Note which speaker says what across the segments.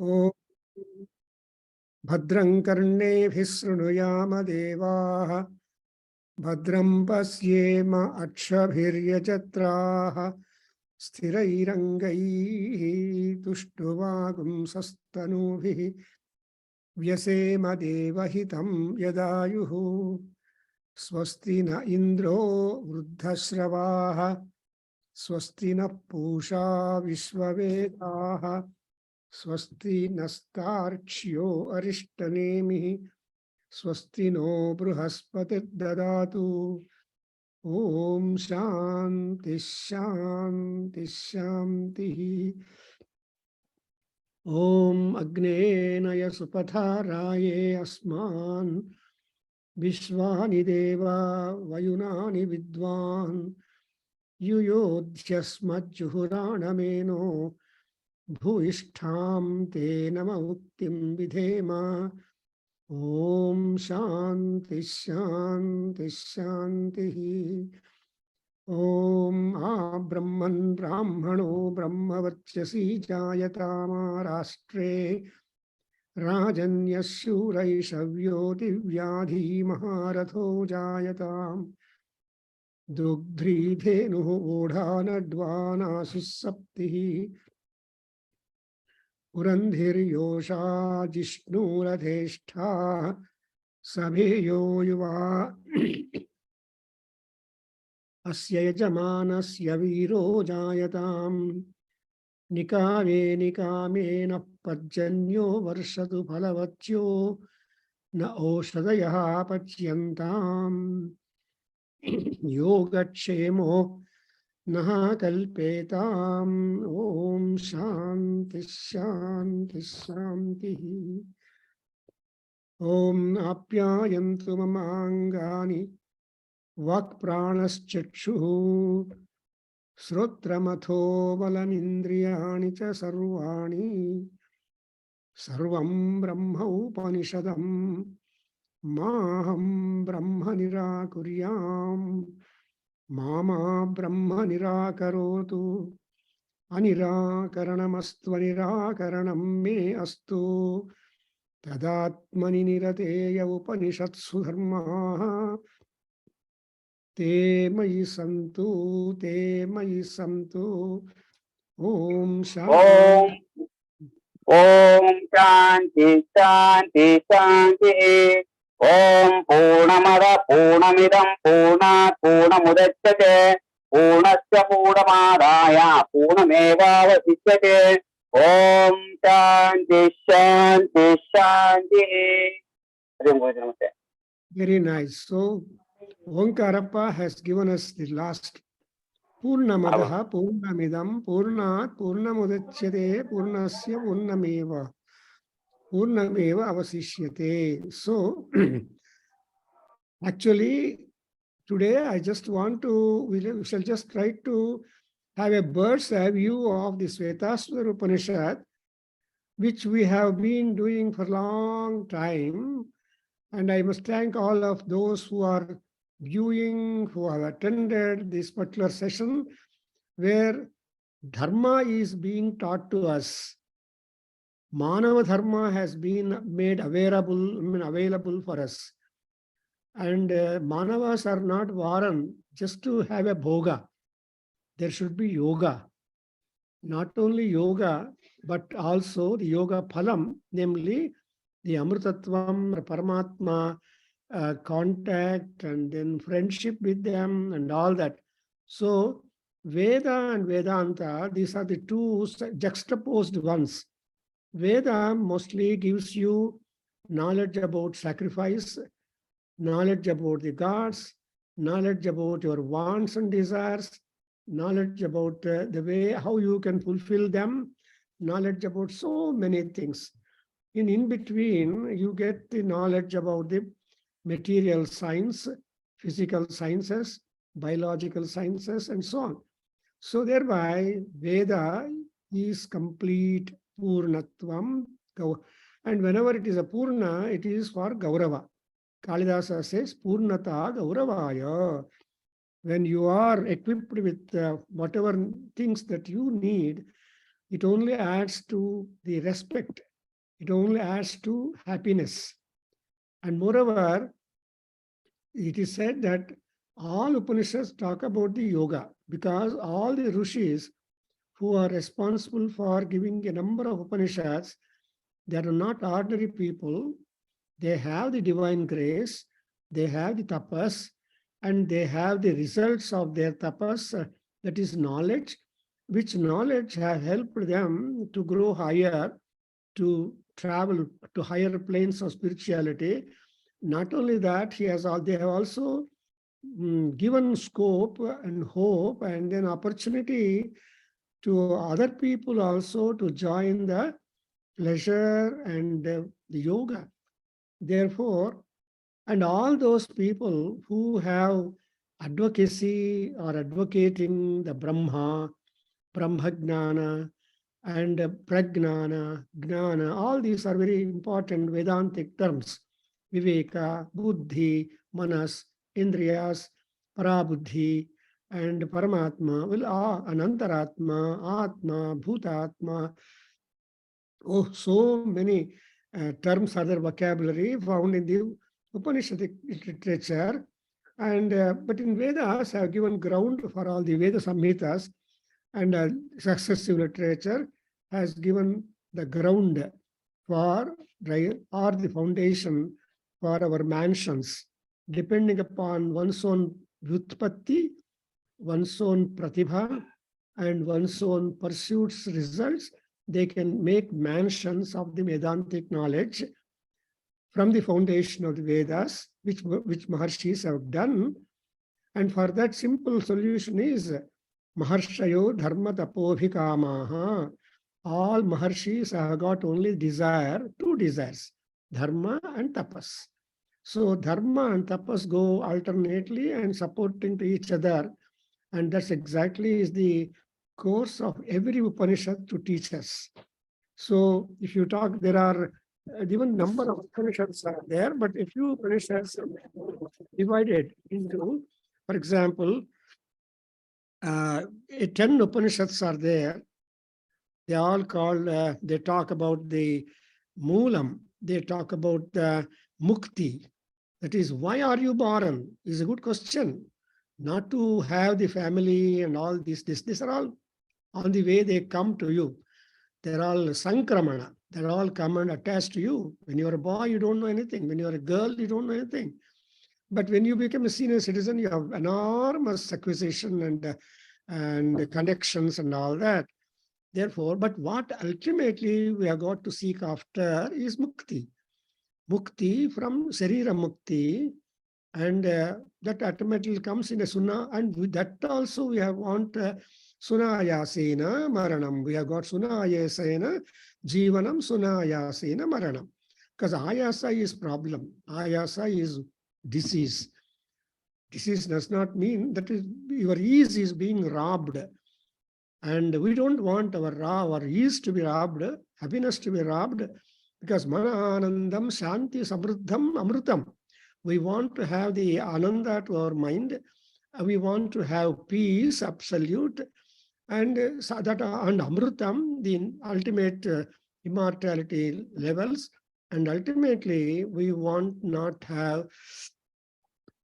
Speaker 1: ॐ भद्रं कर्णेभिः शृणुयाम देवाः भद्रं पश्येम अक्षभिर्यजत्राः स्थिरैरङ्गैः तुष्टुवागुंसस्तनूभिः व्यसेम देवहितं यदायुः स्वस्ति न इन्द्रो वृद्धश्रवाः स्वस्ति नः पूषा विश्ववेदाः स्वस्ति नस्तार्क्ष्यो अरिष्टनेमिः स्वस्ति नो बृहस्पतिर्ददातु ॐ शान्ति शान्ति शान्तिः। ॐ अग्नेनय सुपथाराये अस्मान् विश्वानि देवा वयुनानि विद्वान् युयोध्यस्मज्जुहुराणमेनो भूयिष्ठां ते नम उक्तिं विधेम। ॐ शान्ति शान्ति शान्तिः। ॐ आब्रह्मन् ब्राह्मणो ब्रह्मवर्चसि जायतामाराष्ट्रे राजन्यशूरैषव्यो दिव्याधी महारथो जायताम् दुग्ध्रीधेनुः ऊढानड्वानासिः सप्तिः पुरन्धिर्योषा जिष्णुरधेष्ठा सभेयो युवा अस्य यजमानस्य वीरो जायताम् निकामे निकामेन पर्जन्यो वर्षतु फलवत्यो न ओषधयः पच्यन्ताम् योगक्षेमो नः कल्पेताम्। ॐ शान्ति शान्ति शान्तिः। ॐ आप्यायन्तु ममाङ्गानि वाक्प्राणश्चक्षुः श्रोत्रमथो बलमिन्द्रियाणि च सर्वाणि सर्वं ब्रह्म उपनिषदं माहं ब्रह्म निराकुर्याम् मामा ब्रह्म निराकरोतु अनिराकरणमस्त्वनिराकरणं मे अस्तु तदात्मनि निरतेय उपनिषत्सु धर्माः ते मयि सन्तु ते मयि सन्तु। ॐ शान्ति
Speaker 2: शान्ति शान्ति शान्तिः। ॐ पूर्णमद पूर्णमिदं पूर्णात् पूर्णमुदच्यते पूर्णस्य पूर्णमादाय पूर्णमेवावशिष्यते। ॐ शान्ति शान्ति शान्तिः।
Speaker 1: Very nice. So Omkarappa has given us the last Purnamadaha Purnamidam Purnat Purnamudachyate Purnasya Purnameva Purnameva Avasishyate. So actually today I just want to, we shall just try to have a bird's eye view of the Svetasvataropanishad, which we have been doing for a long time. And I must thank all of those who are viewing, who have attended this particular session, where Dharma is being taught to us. Manava Dharma has been made available for us. And Manavas are not varan just to have a bhoga. There should be yoga. Not only yoga, but also the yoga phalam, namely the Amrtatvam, Paramatma, contact, and then friendship with them and all that. So Veda and Vedanta, these are the two juxtaposed ones. Veda mostly gives you knowledge about sacrifice, knowledge about the gods, knowledge about your wants and desires, knowledge about the way how you can fulfill them, knowledge about so many things. In between, you get the knowledge about the material science, physical sciences, biological sciences, and so on. So thereby, Veda is complete Purnatvam. And whenever it is a Purna, it is for Gaurava. Kalidasa says, Purnata Gauravaya. When you are equipped with whatever things that you need, it only adds to the respect. It only adds to happiness. And moreover, it is said that all Upanishads talk about the yoga because all the rishis who are responsible for giving a number of Upanishads, they are not ordinary people. They have the divine grace, they have the tapas, and they have the results of their tapas, that is knowledge, which knowledge has helped them to grow higher, to travel to higher planes of spirituality. Not only that, they have also given scope and hope and then opportunity to other people also to join the pleasure and the yoga. Therefore, and all those people who have advocacy or advocating the Brahma Gnana, and Pragnana, Gnana, all these are very important Vedantic terms. Viveka, Buddhi, Manas, Indriyas, Parabuddhi, and Paramatma, Anantaratma, Atma, Bhutatma. Oh, so many terms, other vocabulary found in the Upanishadic literature. And but in Vedas, I have given ground for all the Veda Samhitas, and successive literature has given the ground for or the foundation for our mansions, depending upon one's own vyutpatti, one's own pratibha, and one's own pursuits results. They can make mansions of the Vedantic knowledge from the foundation of the Vedas, which Maharshis have done. And for that, simple solution is Maharshayo dharma tapobhikamaha. All Maharshis have got only desire, two desires, dharma and tapas. So dharma and tapas go alternately and supporting to each other. And that's exactly is the course of every Upanishad to teach us. So if you talk, there are given number of Upanishads are there, but a few Upanishads are divided into, for example, 10 Upanishads are there. They all called, they talk about the Moolam. They talk about the Mukti. That is, why are you born? Is a good question. Not to have the family and all this. These are all on the way they come to you. They're all Sankramana. They're all come and attach to you. When you're a boy, you don't know anything. When you're a girl, you don't know anything. But when you become a senior citizen, you have enormous acquisition and connections and all that. Therefore, but what ultimately we have got to seek after is mukti. Mukti from Sarira Mukti, and that ultimately comes in a Suna, and with that also we have want Sunayasena Maranam. We have got Sunayasena Jivanam Sunayasena Maranam. Because Ayasa is problem. Ayasa is disease. Disease does not mean that your ease is being robbed. And we don't want our ease to be robbed, happiness to be robbed, because Mana Anandam Shanti Samruddham Amrutam. We want to have the Ananda to our mind. We want to have peace, absolute, and that and Amrutam, the ultimate immortality levels. And ultimately, we want not have.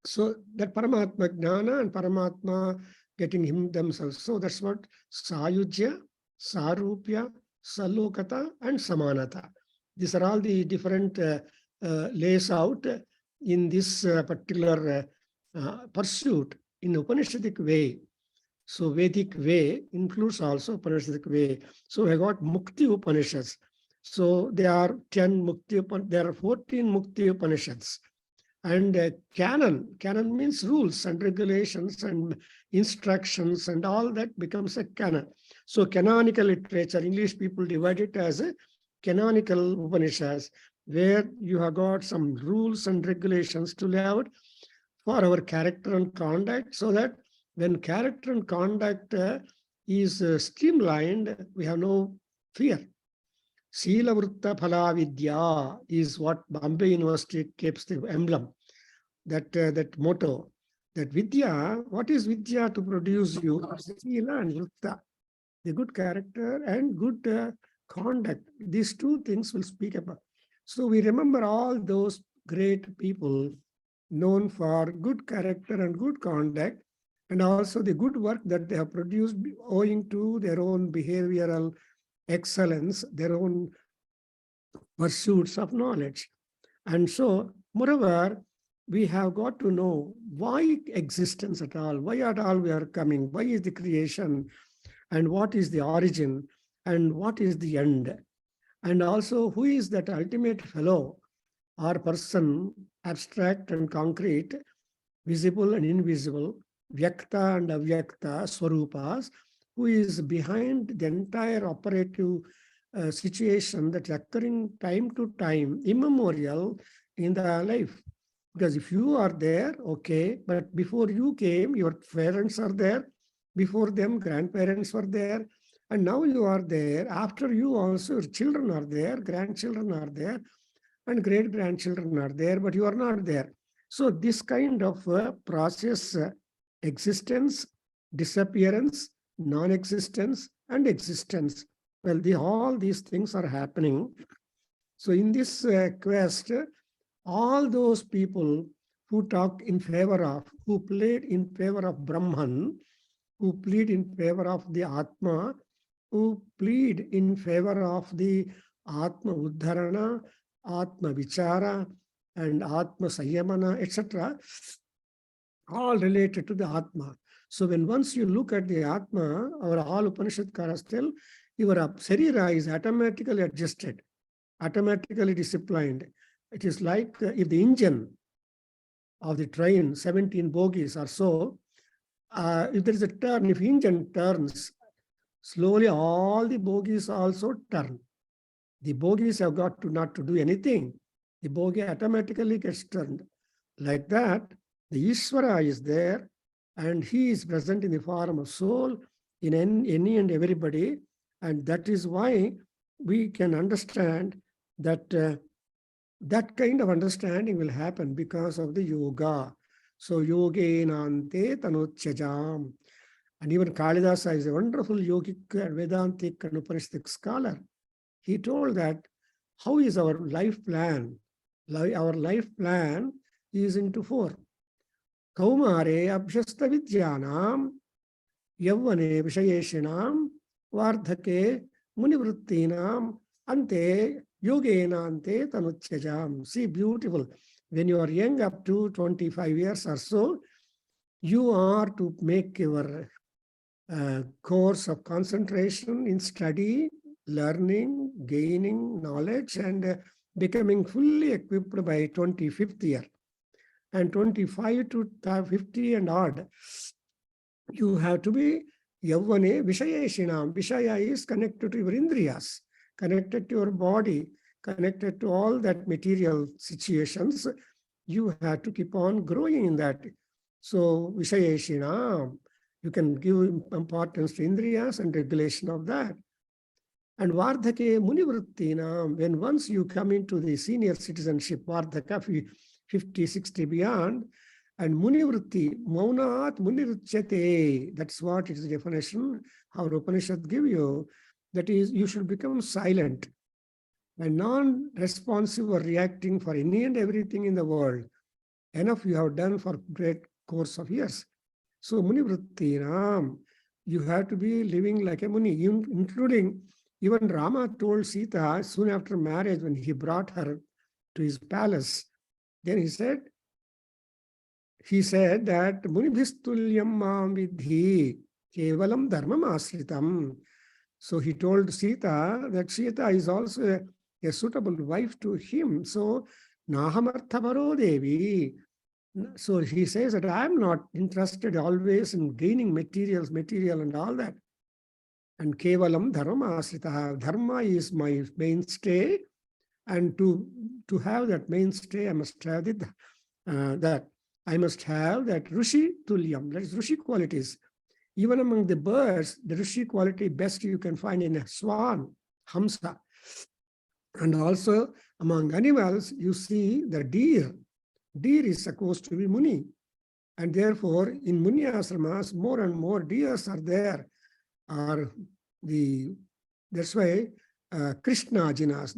Speaker 1: So that Paramatma Gnana and Paramatma getting him themselves. So that's what Sayujya, Sarupya, Salokata, and Samanata. These are all the different lays out in this particular pursuit in Upanishadic way. So Vedic way includes also Upanishadic way. So we got Mukti Upanishads. So there are 10 Mukti, there are 14 Mukti Upanishads. And canon means rules and regulations and instructions, and all that becomes a canon. So canonical literature, English people divide it as a canonical Upanishads, where you have got some rules and regulations to lay out for our character and conduct, so that when character and conduct is streamlined, we have no fear. Sila Vrutta Phala Vidya is what Bombay University keeps the emblem, that motto. That Vidya, what is Vidya to produce you? Sila and Vrutta. The good character and good conduct. These two things will speak about. So we remember all those great people known for good character and good conduct, and also the good work that they have produced owing to their own behavioral excellence, their own pursuits of knowledge. And so, moreover, we have got to know why existence at all, why at all we are coming, why is the creation, and what is the origin, and what is the end. And also, who is that ultimate fellow or person, abstract and concrete, visible and invisible, vyakta and avyakta, swarupas, who is behind the entire operative situation that's occurring time to time, immemorial in the life. Because if you are there, okay, but before you came, your parents are there, before them, grandparents were there, and now you are there. After you also, your children are there, grandchildren are there, and great-grandchildren are there, but you are not there. So this kind of process, existence, disappearance, non-existence, and existence. Well, all these things are happening. So in this quest, all those people who talk in favor of, who played in favor of Brahman, who plead in favor of the Atma, who plead in favor of the Atma Uddharana, Atma Vichara, and Atma Sayamana, etc., all related to the Atma. So when once you look at the Atma, our all Upanishadkaras tell, your Sarira is automatically adjusted, automatically disciplined. It is like if the engine of the train, 17 bogies or so, if there is a turn, if engine turns, slowly all the bogies also turn. The bogies have got to not to do anything. The bogie automatically gets turned. Like that, the Ishvara is there, and he is present in the form of soul in any and everybody. And that is why we can understand that that kind of understanding will happen because of the yoga. So yogenante tanutyajam. And even Kalidasa is a wonderful yogic Vedantic and Upanishadic scholar. He told that how is our life plan? Our life plan is into four. Kaumare abhyasta vidyanam, yavvane vishayeshinam, vardhake munivrittinam, ante yogenante tanutyajam. See, beautiful. When you are young, up to 25 years or so, you are to make your course of concentration in study, learning, gaining knowledge, and becoming fully equipped by 25th year. And 25 to 50 and odd, you have to be yavvane vishayeshinam. Vishaya is connected to your indriyas, connected to your body, connected to all that material situations. You have to keep on growing in that. So vishayeshinam, you can give importance to indriyas and regulation of that. And vardhake munivrittinam, when once you come into the senior citizenship, vardhaka, 50, 60 beyond, and munivritti, maunat munirichyate, that's what is the definition, how Upanishad give you, that is, you should become silent and non-responsive or reacting for any and everything in the world. Enough you have done for great course of years. So munivrittinam, you have to be living like a muni, including even Rama told Sita soon after marriage when he brought her to his palace. Then he said that munibhistulyam mam vidhi kevalam dharmam asritam. So he told Sita that Sita is also a suitable wife to him. So nahamarthavaro devi. So he says that I am not interested always in gaining material and all that. And kevalam dharma asrita. Dharma is my mainstay, and to have that mainstay, I must have that Rishi Tulyam. That is Rishi qualities. Even among the birds, the Rishi quality best you can find in a swan, Hamsa. And also among animals, you see the deer. Deer is supposed to be Muni. And therefore, in Muni ashramas, more and more deers are there, are That's why Krishna jinas,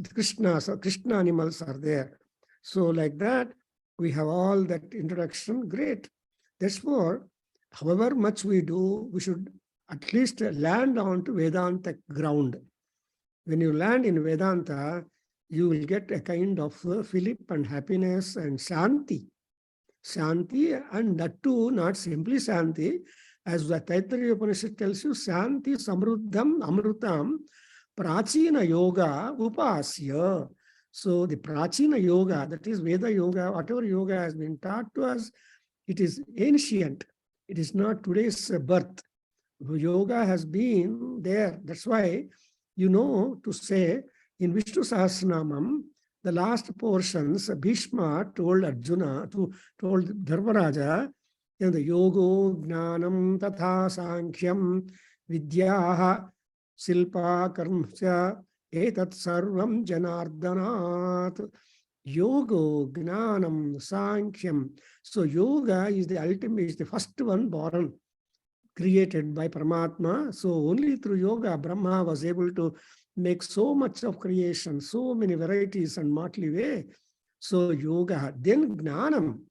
Speaker 1: Krishna animals are there. So like that, we have all that introduction. Great. Therefore, however much we do, we should at least land onto Vedanta ground. When you land in Vedanta, you will get a kind of fillip and happiness and shanti. Shanti, and that too, not simply shanti, as the Taittiriya Upanishad tells you, shanti samruddham amrutam prachina yoga upasya. So the prachina yoga, that is Veda yoga, whatever yoga has been taught to us, it is ancient. It is not today's birth. Yoga has been there. That's why, to say in Vishnu Sahasranamam, the last portions, Bhishma told Arjuna, told Dharmaraja, the yogo, gnanam, tatha, sankhyam, vidyaha, silpa, karmsya, etat sarvam janardanat. Yogo, gnanam, sankhyam. So yoga is the ultimate, is the first one born, created by Paramatma. So only through yoga, Brahma was able to make so much of creation, so many varieties and motley way. So yoga, then gnanam,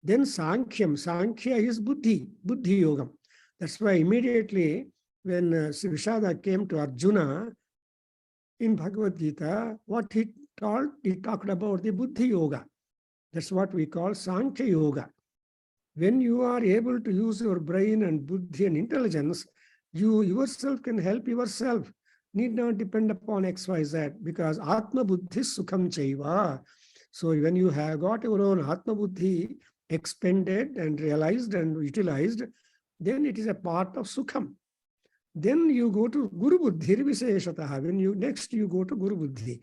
Speaker 1: then sankhyam. Sankhya is buddhi yogam. That's why immediately when Vishada came to Arjuna in Bhagavad Gita, what he talked about the buddhi yoga. That's what we call Sankhya yoga. When you are able to use your brain and buddhi and intelligence, you yourself can help yourself. Need not depend upon X, Y, Z, because Atma Buddhi Sukham Chaiva. So when you have got your own Atma Buddhi expended and realized and utilized, then it is a part of Sukham. Then you go to Guru Buddhi Visheshataha. When you go to Guru Buddhi.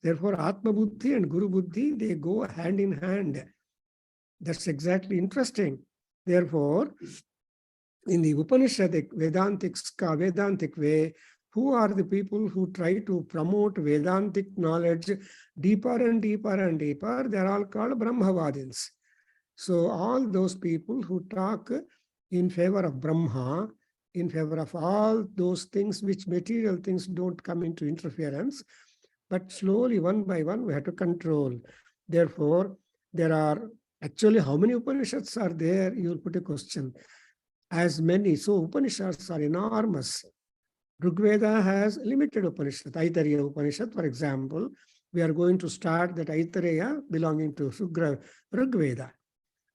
Speaker 1: Therefore, Atma Buddhi and Guru Buddhi, they go hand in hand. That's exactly interesting. Therefore, in the Upanishadic Vedantic way, who are the people who try to promote Vedantic knowledge deeper and deeper and deeper? They are all called Brahmavadins. So all those people who talk in favor of Brahma, in favor of all those things which material things don't come into interference, but slowly, one by one, we have to control. Therefore, there are actually how many Upanishads are there? You'll put a question. As many. So Upanishads are enormous. Rigveda has limited Upanishad. Aitareya Upanishad, for example, we are going to start that Aitareya belonging to Rigveda.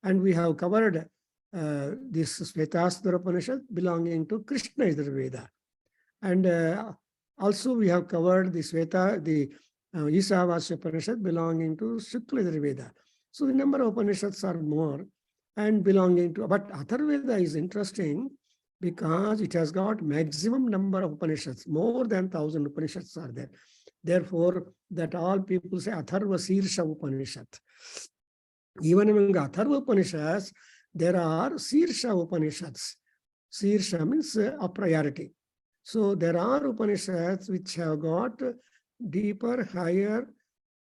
Speaker 1: And we have covered this Svetasvataropanishad belonging to Krishna Yajurveda. And also we have covered the Isavasya Upanishad belonging to Shukla Yajurveda. So the number of Upanishads are more and belonging to, but Atharvaveda is interesting because it has got maximum number of Upanishads, more than 1,000 Upanishads are there. Therefore, that all people say Atharva Sirsha Upanishad. Even among Atharva Upanishads, there are Sirsha Upanishads. Sirsha means a priority. So there are Upanishads which have got deeper, higher,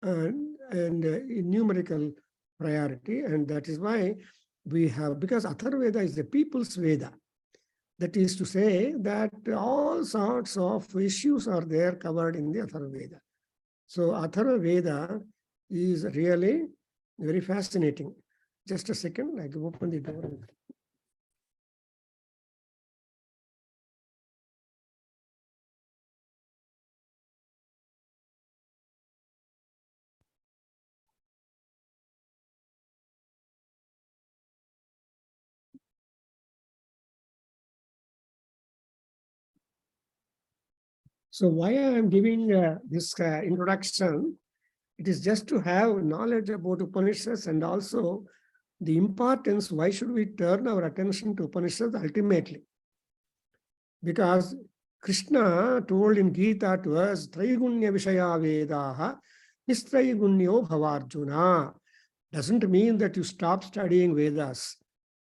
Speaker 1: and numerical priority, and that is why we have, because Atharvaveda is the people's Veda. That is to say that all sorts of issues are there covered in the Atharvaveda. So Atharvaveda is really very fascinating. Just a second, I can open the door. So why I am giving this introduction, it is just to have knowledge about Upanishads and also the importance, why should we turn our attention to Upanishads ultimately? Because Krishna told in Gita to us, Traigunya Vishaya Vedaha, Nistraigunnyo Bhavarjuna. Doesn't mean that you stop studying Vedas.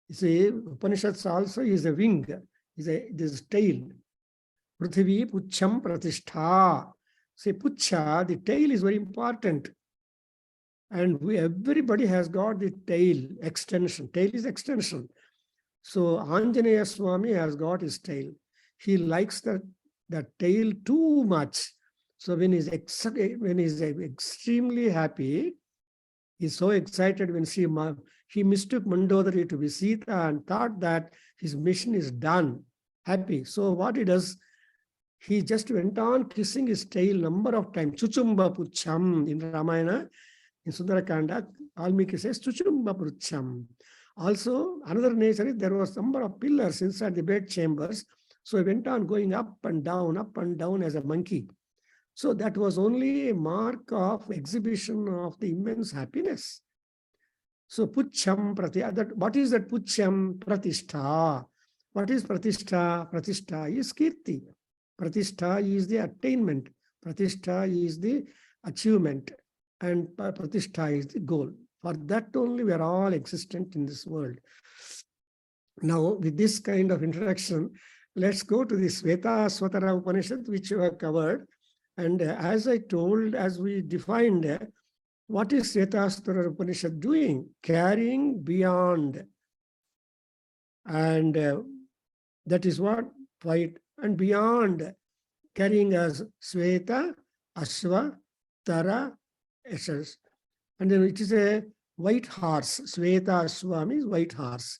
Speaker 1: You see, Upanishads also is a wing, is a tail. Prithvi Pucham Pratishtha. Say Pucha, the tail is very important. And everybody has got the tail extension. Tail is extension. So Anjaneya Swami has got his tail. He likes the the tail too much. So when he's extremely happy, he's so excited when he mistook Mandodari to be Sita and thought that his mission is done. Happy. So what he does, he just went on kissing his tail number of times. Chuchumba Pucham in Ramayana, in Sundarakanda, Almiki says Chuchumba Pucham. Also, another nature is there was number of pillars inside the bed chambers. So he went on going up and down as a monkey. So that was only a mark of exhibition of the immense happiness. So Pucham what is that Pucham? Pratishtha. What is Pratishtha? Pratishtha is Kirti. Pratishtha is the attainment. Pratishtha is the achievement. And Pratishtha is the goal. For that only we are all existent in this world. Now, with this kind of introduction, let's go to the Svetasvataropanishad, which we have covered. And as I told, as we defined, what is Svetasvataropanishad doing? Carrying beyond. And that is what fight and beyond, carrying as Sveta, Ashva, Tara, essence. And then it is a white horse. Sveta Ashva means white horse.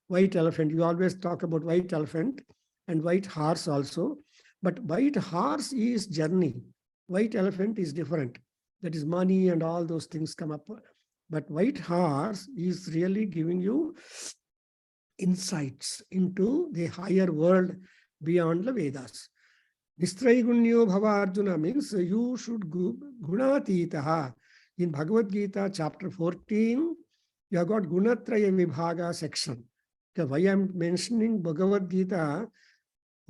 Speaker 1: White elephant. You always talk about white elephant and white horse also. But white horse is journey. White elephant is different. That is money and all those things come up. But white horse is really giving you insights into the higher world beyond the Vedas. Nistraigunya Bhava Arjuna means you should gunatitaha. In Bhagavad Gita chapter 14, you have got Gunatraya Vibhaga section. Okay, why I am mentioning Bhagavad Gita,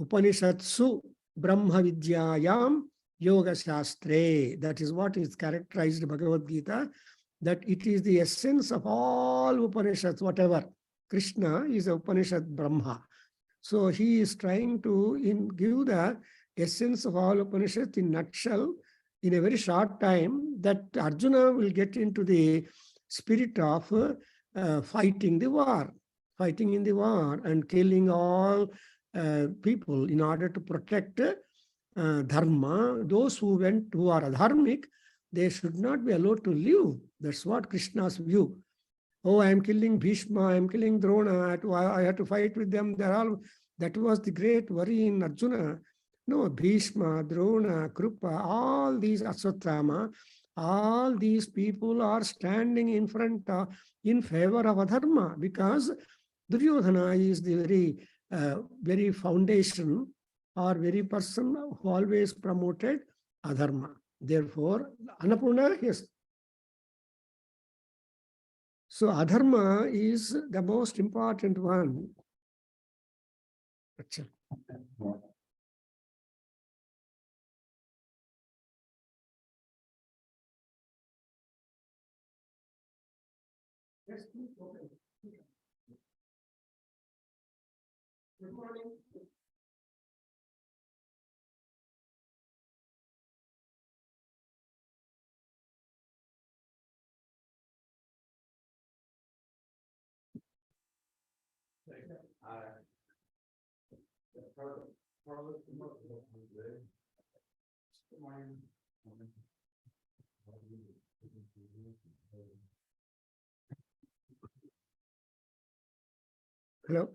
Speaker 1: Upanishadsu Brahma Vidyayam Yoga Shastre. That is what is characterized Bhagavad Gita, that it is the essence of all Upanishads, whatever. Krishna is a Upanishad Brahma. So he is trying to give the essence of all Upanishads in nutshell in a very short time, that Arjuna will get into the spirit of fighting in the war and killing all people in order to protect dharma. Those who are adharmic, they should not be allowed to live. That's what Krishna's view. Oh, I am killing Bhishma, I am killing Drona, I had to fight with them. That was the great worry in Arjuna. No, Bhishma, Drona, Krupa, all these Aswathama, all these people are standing in front in favor of adharma, because Duryodhana is the very foundation or very person who always promoted adharma. Therefore, Annapurna, yes. So adharma is the most important one. Good morning. Hello.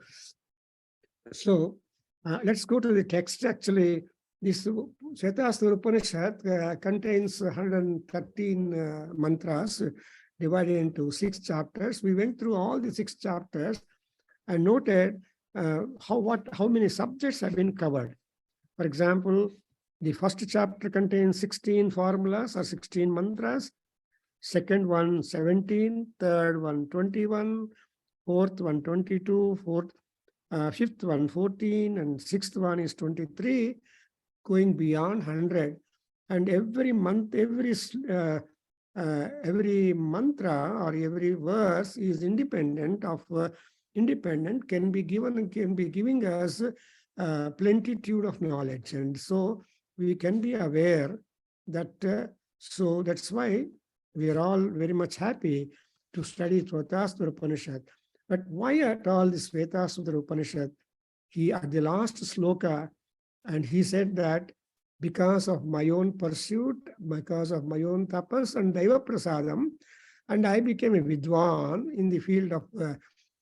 Speaker 1: So let's go to the text. Actually, this Svetasvataropanishad contains 113 mantras divided into 6 chapters. We went through all the 6 chapters and noted how many subjects have been covered. For example, the first chapter contains 16 formulas or 16 mantras, second one 17, third one 21, fourth one 22, fifth one 14, and sixth one is 23, going beyond 100. And every month, every mantra or every verse is independent, can be giving us plenitude of knowledge. And so we can be aware that, so that's why we are all very much happy to study Svetasvataropanishad. But why at all this Svetasvataropanishad? At the last sloka, And he said that because of my own pursuit, because of my own tapas and Daiva Prasadam, and I became a Vidwan in the field of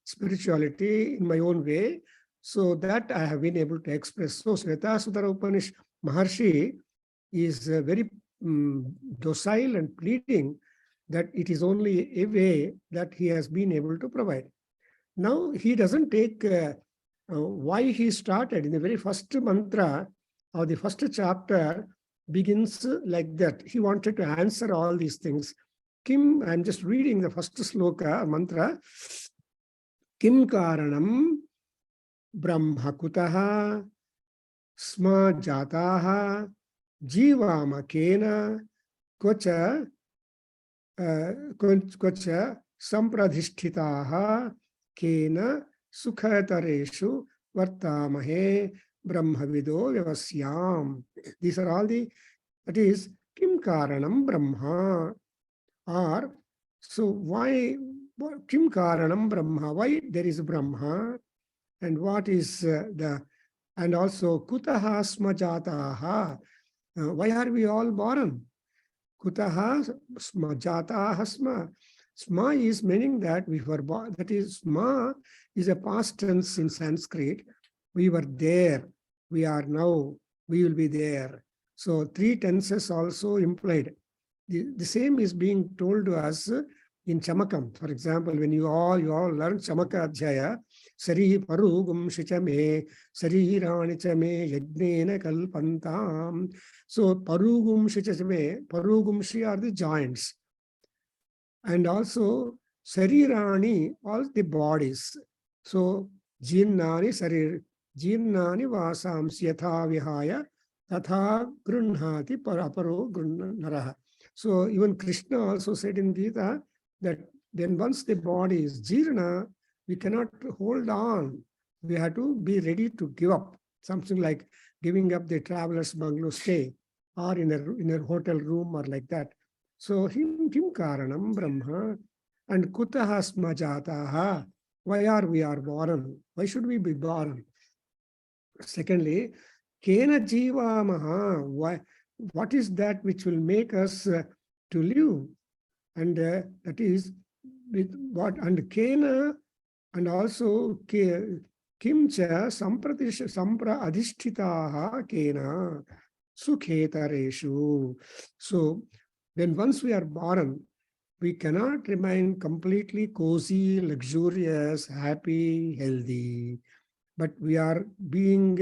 Speaker 1: spirituality in my own way, so that I have been able to express. So Svetasvataropanishad Maharshi is very docile and pleading that it is only a way that he has been able to provide. Now, he doesn't take why he started in the very first mantra or the first chapter begins like that. He wanted to answer all these things. Kim, I'm just reading the first sloka mantra. Kim karanam brahma kutaha sma jataha jivama kena kocha kocha sampradhisthitaha kena sukhatareshu vartamahe brahmavido vyavasyam. These are all the, that is, kim karanam brahma. Or, so why, kim karanam brahma, why there is Brahma, and what is and also kutaha smajataha, why are we all born? Kutaha smajataha sma. Sma is meaning that we were born, that is, sma is a past tense in Sanskrit. We were there, we are now, we will be there. So three tenses also implied. The same is being told to us in Chamakam. For example, when you all learn Chamaka Adhyaya, Sari Parugum Shichame, Sari Ranichame, Yagnena Kalpantam. So Parugum Shichame, Parugum Shi are the joints. And also Sarirani, all the bodies. So Jinnani Sarir, Jinnani Vasams Yatha Vihaya, Tatha Grunhati Paraparo Naraha. So even Krishna also said in Gita that then once the body is jirna, we cannot hold on. We have to be ready to give up. Something like giving up the traveler's bungalow stay or in a hotel room or like that. So kim karanam brahma and kutaha smajataha. Why are we born? Why should we be born? Secondly, kena jiva maha. Why? What is that which will make us to live? And that is with what? And kena, and also kimcha sampra adhisthitaha kena sukhetareshu. So when once we are born, we cannot remain completely cozy, luxurious, happy, healthy, but we are being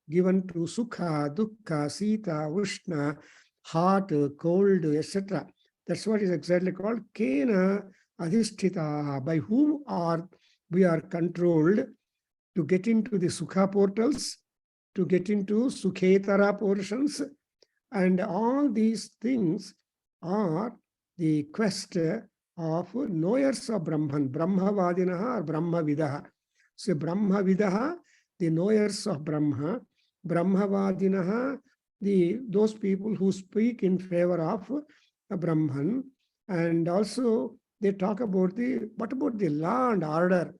Speaker 1: given to sukha, dukkha, sita, ushna, hot, cold, etc. That's what is exactly called kena adhisthitaha, by whom we are controlled to get into the sukha portals, to get into sukhetara portions, and all these things are the quest of knowers of Brahman, Brahmavadinaha or Brahmavidaha. So Brahmavidaha, the knowers of Brahma, Brahmavadinaha, those people who speak in favor of Brahman, and also they talk about what about the law and order,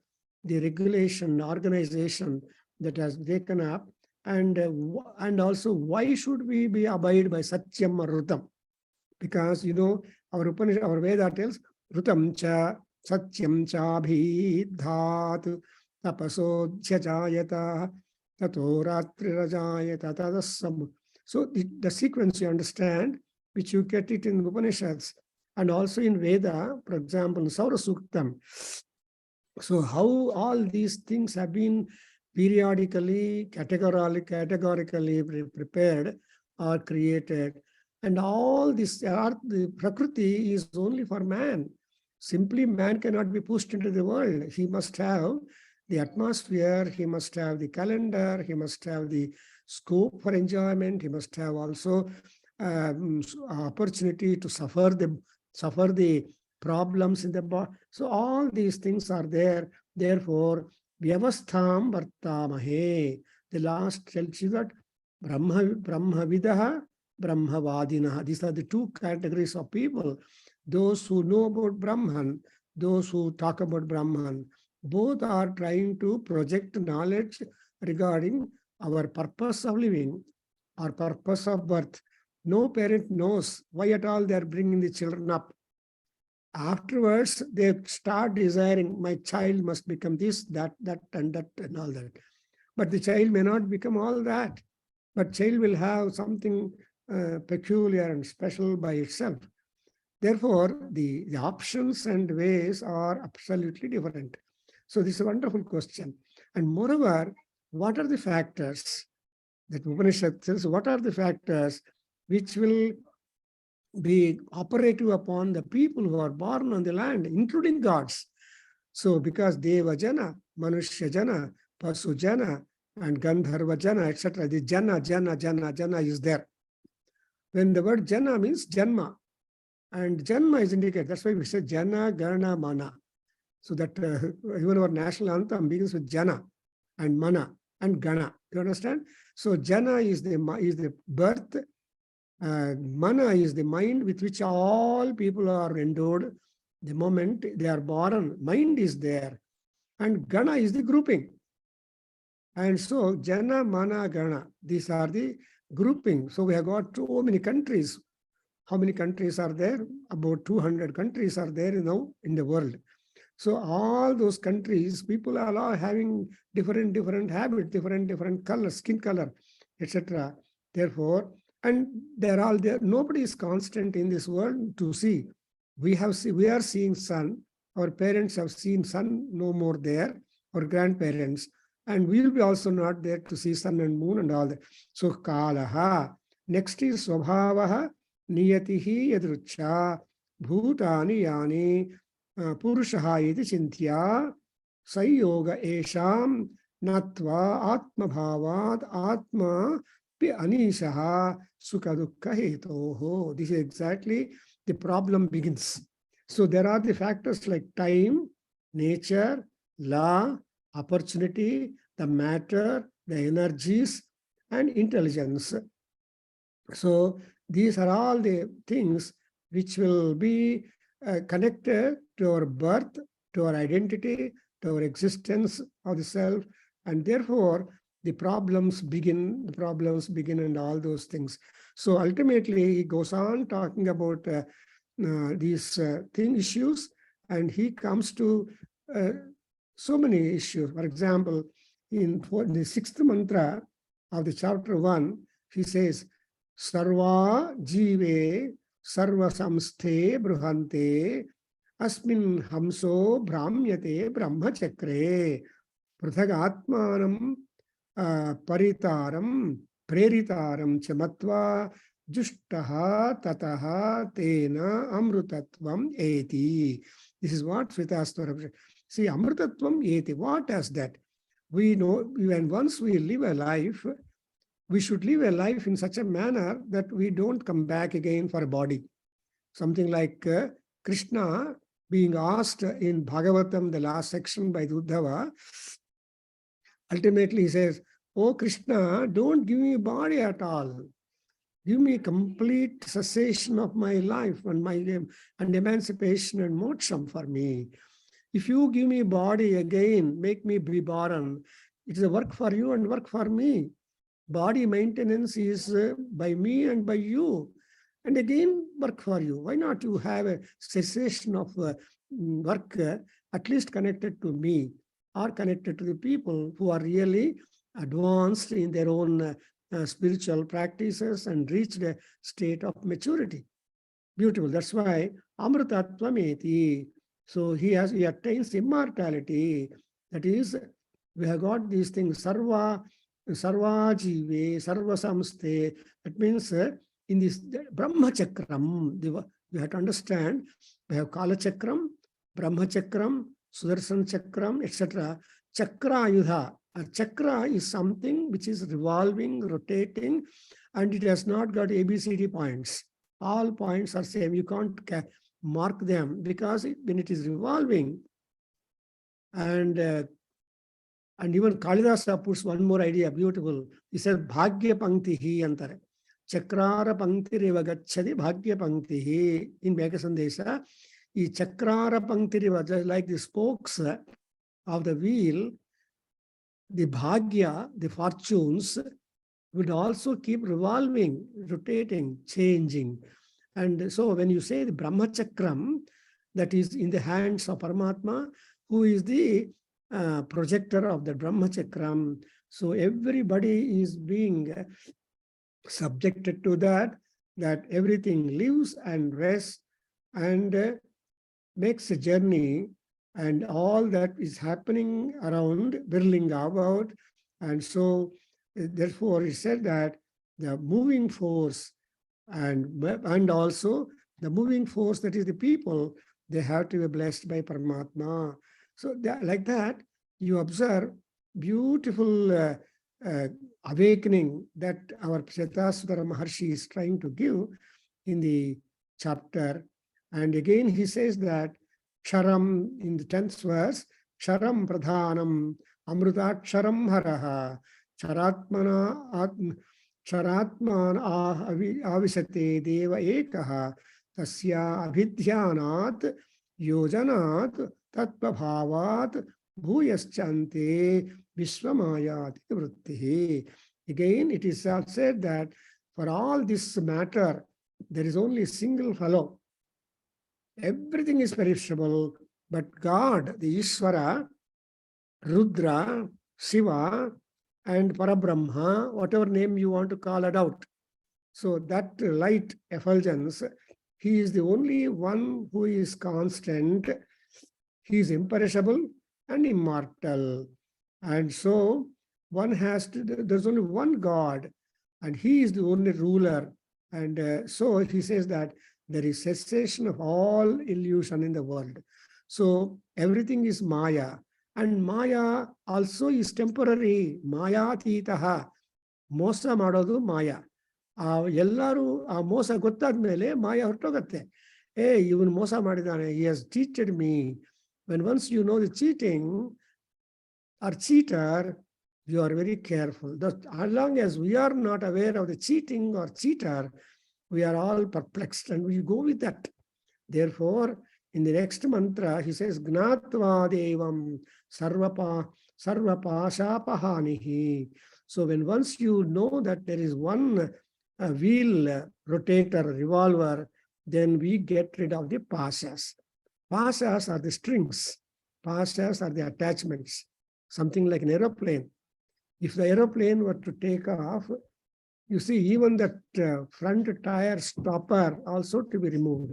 Speaker 1: the regulation, organization that has taken up, and also why should we be abide by Satyam or Rutam? Because our Upanishad, our Veda tells Rutam cha Satyam cha bhidhat tapaso jayata tato ratri rajayata tadasam. So the sequence you understand, which you get it in Upanishads and also in Veda, for example, Saura Suktam. So how all these things have been periodically, categorically prepared or created. And all this the Prakriti is only for man. Simply man cannot be pushed into the world. He must have the atmosphere, he must have the calendar, he must have the scope for enjoyment, he must have also opportunity to suffer the problems in the body. So all these things are there. Therefore, vyavastham vartamahe. The last tells you that Brahmavidaha, Brahmavadinaha. These are the two categories of people. Those who know about Brahman, those who talk about Brahman, both are trying to project knowledge regarding our purpose of living, our purpose of birth. No parent knows why at all they are bringing the children up. Afterwards, they start desiring, my child must become this, that, and all that. But the child may not become all that. But child will have something peculiar and special by itself. Therefore, the options and ways are absolutely different. So this is a wonderful question. And moreover, what are the factors that Upanishad says, what are the factors which will be operative upon the people who are born on the land, including gods? So because Deva Jana, Manushya Jana, Pasu Jana, and Gandharva Jana, etc., the Jana is there. When the word Jana means Janma, and Janma is indicated, that's why we say Jana, Gana, Mana. So that even our national anthem begins with Jana and Mana and Gana. You understand? So Jana is the birth, Mana is the mind with which all people are endowed. The moment they are born, mind is there. And Gana is the grouping. And so Jana, Mana, Gana, these are the grouping. So we have got so many countries. How many countries are there? About 200 countries are there now in the world. So all those countries, people are all having different habits, different colors, skin color, etc. Therefore, and they're all there. Nobody is constant in this world to see. We are seeing sun. Our parents have seen sun, no more there. Our grandparents, and we will be also not there to see sun and moon and all that. So kalaha. Next is swabhavaha niyatihi yadrucha bhutani yani purushaha iti chintya sayoga esham natva atmabhavad atma pi anishaha sukadukka hetoho. This is exactly the problem begins. So there are the factors like time, nature, law, opportunity, the matter, the energies, and intelligence. So these are all the things which will be connected to our birth, to our identity, to our existence of the self, and therefore the problems begin and all those things. So ultimately he goes on talking about these issues, and he comes to so many issues. For example, in the sixth mantra of the chapter 1, he says, Sarva jive sarva samsthe bruhante asmin hamso brahmyate brahmachakre prithag atmanam paritaram preritaram chamatva jushtaha tataha tena amrutatvam eti. This is what Svetasvataropanishad. See, amrutatvam eti, what is that? We know when once we live a life, we should live a life in such a manner that we don't come back again for a body. Something like Krishna being asked in Bhagavatam, the last section by Uddhava, ultimately he says, oh Krishna, don't give me a body at all. Give me complete cessation of my life and emancipation and moksham for me. If you give me a body again, make me be born, it is a work for you and work for me. Body maintenance is by me and by you. And again, work for you. Why not you have a cessation of work at least connected to me or connected to the people who are really advanced in their own spiritual practices and reached a state of maturity. Beautiful. That's why Amrutatvam. So he attains immortality. That is, we have got these things, sarva jive, sarva samsthe. That means in this brahmachakram, we have to understand, we have kala chakram, brahmachakram, sudarshan chakram, etc. Chakra yudha. A chakra is something which is revolving, rotating, and it has not got ABCD points. All points are same. You can't mark them because when it is revolving, and even Kalidasa puts one more idea, beautiful. He says, Bhagya Panktihi antare. Chakrara Panktiriva Gachadi Bhagya Panktihi. In Veda, the Chakrara Panktiriva, just like the spokes of the wheel, the bhagya, the fortunes, would also keep revolving, rotating, changing. And so when you say the Brahma Chakram, that is in the hands of Paramatma, who is the projector of the Brahma Chakram. So everybody is being subjected to that everything lives and rests and makes a journey, and all that is happening around, whirling about. And so therefore it said that the moving force and also the moving force, that is the people, they have to be blessed by Paramatma. So like that, you observe beautiful awakening that our Svetasvatara Maharshi is trying to give in the chapter. And again he says that Ksharam in the 10th verse, Ksharam Pradhanam Amrutaksharam Haraha Charatmana Avisate Deva Ekaha Tasya Abhidhyanat Yojanat Tatpabhavat Bhuyaschante Vishwamayati Vrittihi. Again, it is said that for all this matter, there is only a single fellow. Everything is perishable, but God, the Ishvara, Rudra, Shiva, and Parabrahma, whatever name you want to call it out. So that light effulgence, he is the only one who is constant. He is imperishable and immortal. And so one has to, there's only one God, and he is the only ruler. And so he says that there is cessation of all illusion in the world. So everything is Maya. And Maya also is temporary. Maya titaha. Mosa madodu Maya. Yellaru mosa gottadmele Maya hortogatte. Hey, even mosa madidane, he has cheated me. When once you know the cheating or cheater, you are very careful. As long as we are not aware of the cheating or cheater, we are all perplexed and we go with that. Therefore, in the next mantra, he says, Gnatva devam sarvapashapahanihi. So when once you know that there is one wheel, rotator, revolver, then we get rid of the pashas. Pashas are the strings. Pashas are the attachments. Something like an aeroplane. If the aeroplane were to take off, you see, even that front tire stopper also to be removed.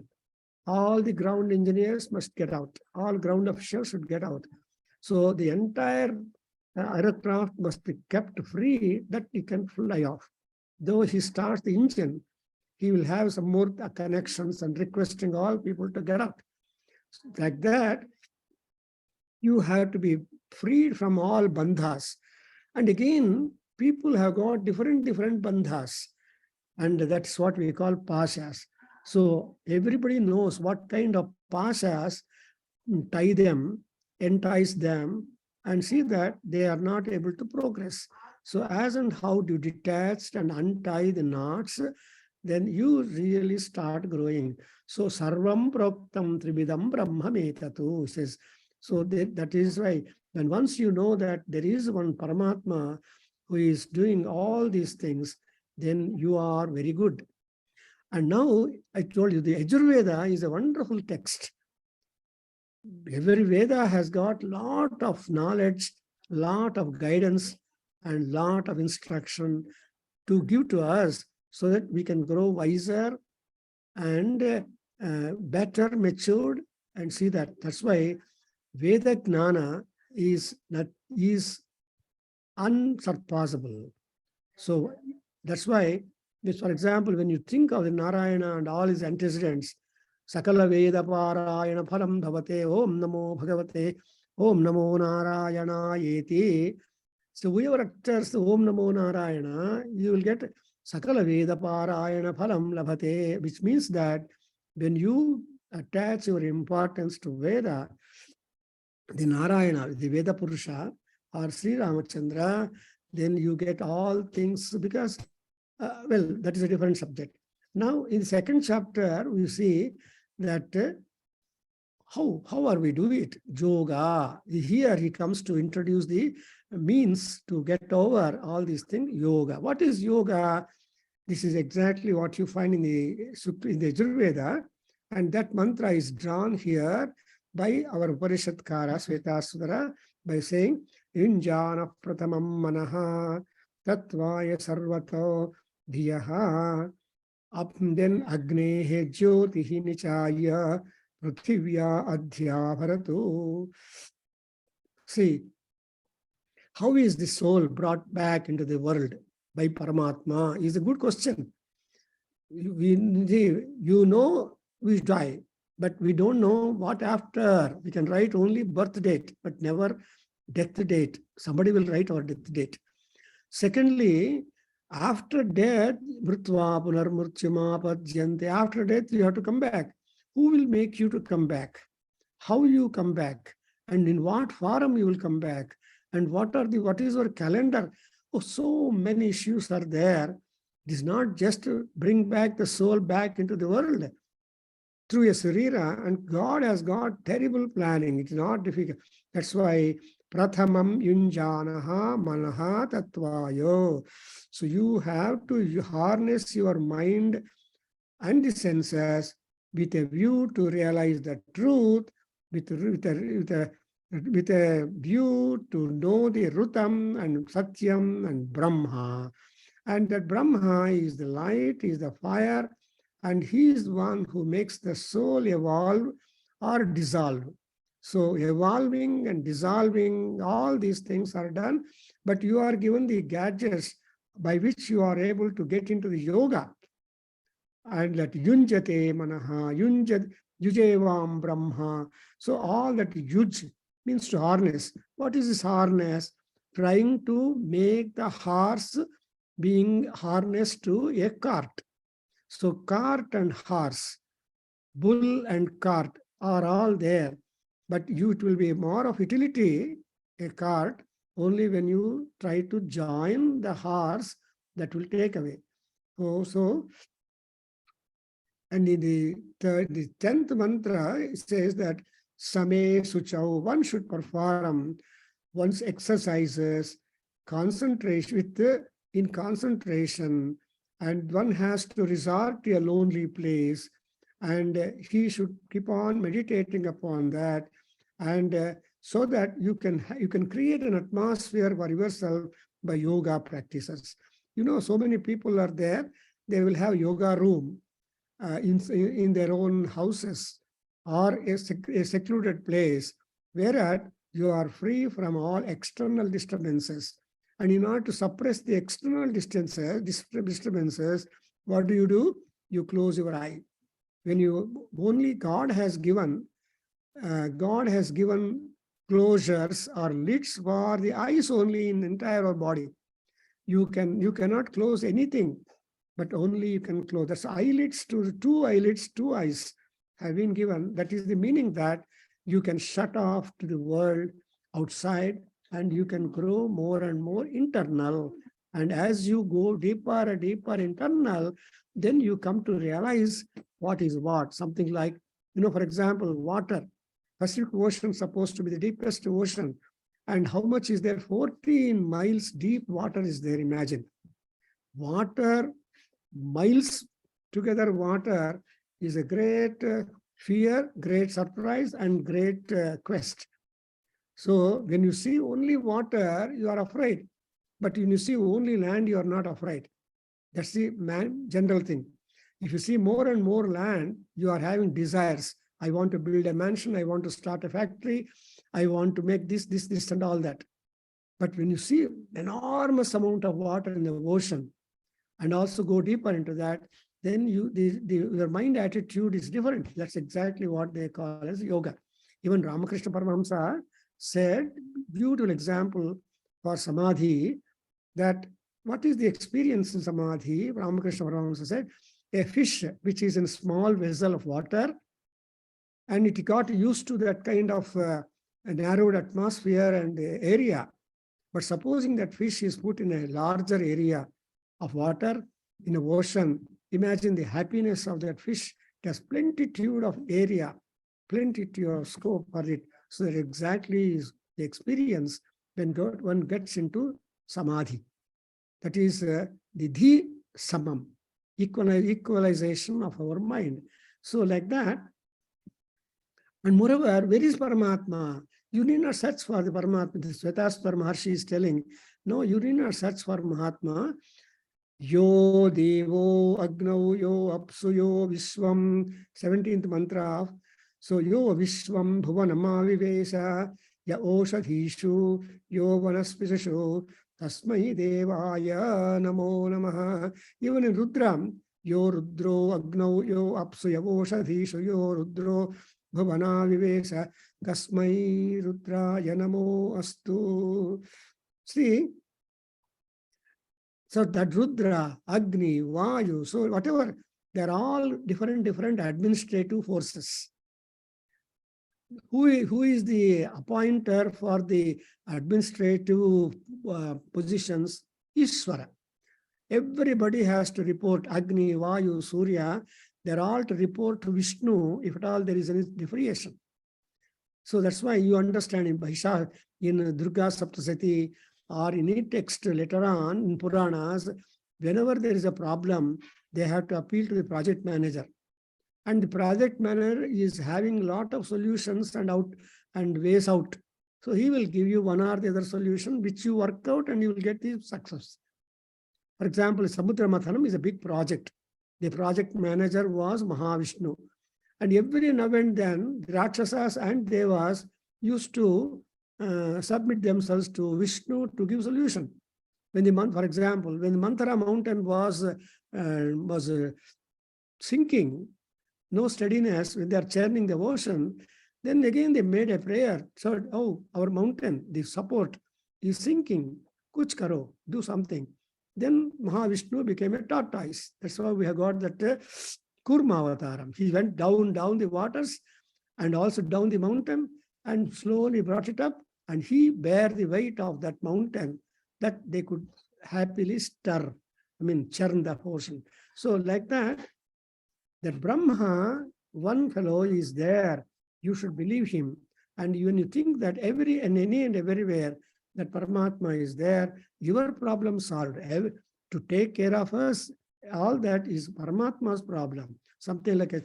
Speaker 1: All the ground engineers must get out. All ground officials should get out. So the entire aircraft must be kept free that he can fly off. Though he starts the engine, he will have some more connections and requesting all people to get out. Like that, you have to be freed from all bandhas. And again, people have got different bandhas. And that's what we call pashas. So everybody knows what kind of pashas tie them, entice them, and see that they are not able to progress. So as and how you detach and untie the knots, then you really start growing. So sarvam proktam tribidam brahmametatu says. So that is why when once you know that there is one Paramatma who is doing all these things, then you are very good. And now I told you the Yajurveda is a wonderful text. Every Veda has got lot of knowledge, lot of guidance, and lot of instruction to give to us so that we can grow wiser and better matured and see that. That's why Veda Gnana is unsurpassable. So that's why, for example, when you think of the Narayana and all his antecedents, Sakala Veda Parayana Phalam Bhavate Om Namo Bhagavate Om Namo Narayana Yeti. So whoever utters the Om Namo Narayana, you will get Sakala Veda Parayana Phalam Labhate, which means that when you attach your importance to Veda, the Narayana, the Veda Purusha, or Sri Ramachandra, then you get all things because, well, that is a different subject. Now, in the second chapter, we see that How are we doing it? Yoga. Here he comes to introduce the means to get over all these things. Yoga. What is yoga? This is exactly what you find in the Ayurveda, and that mantra is drawn here by our Upanishadkara Svetasvataropanishad by saying Yunjana pratamam manaha tatvaya sarvato dhiyaha. Then agnehe jyotihi nichaya prithivya adhyayana. See, how is the soul brought back into the world by Paramatma is a good question. We die, but we don't know what after. We can write only birth date, but never death date. Somebody will write our death date. Secondly, after death, mritva punarmurtyama padyante, after death you have to come back. Who will make you to come back? How you come back? And in what form you will come back? And what is your calendar? Oh, so many issues are there. It is not just to bring back the soul back into the world through a sarira, and God has got terrible planning. It's not difficult. That's why prathamam yunjanaha manaha tatvayo. So you have to harness your mind and the senses with a view to realize the truth, with a view to know the Rutam and Satyam and Brahma. And that Brahma is the light, is the fire, and he is the one who makes the soul evolve or dissolve. So evolving and dissolving, all these things are done, but you are given the gadgets by which you are able to get into the yoga. And that yunjate manaha, yujevam brahma. So all that yuj means to harness. What is this harness? Trying to make the horse being harnessed to a cart. So cart and horse, bull and cart are all there. But it will be more of utility, a cart, only when you try to join the horse that will take away. And in the 10th mantra, it says that Same Suchau, one should perform one's exercises, concentration in concentration, and one has to resort to a lonely place, and he should keep on meditating upon that, and so that you can create an atmosphere for yourself by yoga practices. So many people are there, they will have yoga room in their own houses or a secluded place, whereas you are free from all external disturbances. And in order to suppress the external disturbances, what do? You close your eye. When you only God has given closures or lids for the eyes only in the entire body. You cannot close anything, but only you can close. That's two eyelids, two eyes have been given. That is the meaning that you can shut off to the world outside, and you can grow more and more internal. And as you go deeper and deeper internal, then you come to realize what is what. Something like, for example, water. Pacific Ocean is supposed to be the deepest ocean. And how much is there? 14 miles deep water is there, imagine. Water, miles together water is a great fear, great surprise, and great quest. So when you see only water, you are afraid. But when you see only land, you are not afraid. That's the general thing. If you see more and more land, you are having desires. I want to build a mansion. I want to start a factory. I want to make this, and all that. But when you see enormous amount of water in the ocean, and also go deeper into that, then your mind attitude is different. That's exactly what they call as yoga. Even Ramakrishna Paramahamsa said, beautiful example for samadhi, that what is the experience in samadhi? Ramakrishna Paramahamsa said, a fish which is in a small vessel of water, and it got used to that kind of a narrowed atmosphere and area. But supposing that fish is put in a larger area of water in the ocean, imagine the happiness of that fish. It has plenitude of area. plenty to your scope for it. So that exactly is the experience when one gets into samadhi. That is the samam, equalization of our mind. So like that. And moreover, where is Paramatma? You need not search for the Paramatma. The Svetasvataropanishad Maharshi is telling, no, you need not search for Mahatma. Yo Devo Agno Yo Apsuyo Vishwam, 17th mantra. So Yo Vishwam Bhuvanama Vivesa, Ya Oshadhishu, Yo Vanaspishashu, Tasmai Devaya Namo Namaha. Even in Rudram, Yo Rudro Agno Yo Apsuya Oshadhishu, Yo Rudro Bhavana Vivesa, Tasmai Rudraya Namo Astu. See, so that Rudra, Agni, Vayu, so whatever, they're all different administrative forces. Who is the appointer for the administrative positions? Ishvara. Everybody has to report Agni, Vayu, Surya. They're all to report to Vishnu if at all there is any differentiation. So that's why you understand in Bhaisha, in Durga Saptasati, or in any text later on in Puranas, whenever there is a problem, they have to appeal to the project manager. And the project manager is having a lot of solutions and ways out. So he will give you one or the other solution, which you work out and you will get the success. For example, Samudra Mathanam is a big project. The project manager was Mahavishnu. And every now and then, the Rakshasas and Devas used to submit themselves to Vishnu to give solution. For example, when the Manthara mountain was sinking, no steadiness, when they are churning the ocean, then again they made a prayer. So, oh, our mountain, the support is sinking. Kuch karo, do something. Then Mahavishnu became a tortoise. That's why we have got that Kurma Avataram. He went down the waters and also down the mountain and slowly brought it up, and he bare the weight of that mountain that they could happily churn the ocean. So like that Brahma, one fellow is there. You should believe him. And when you think that any and everywhere that Paramatma is there, your problem solved. To take care of us, all that is Paramatma's problem. Something like a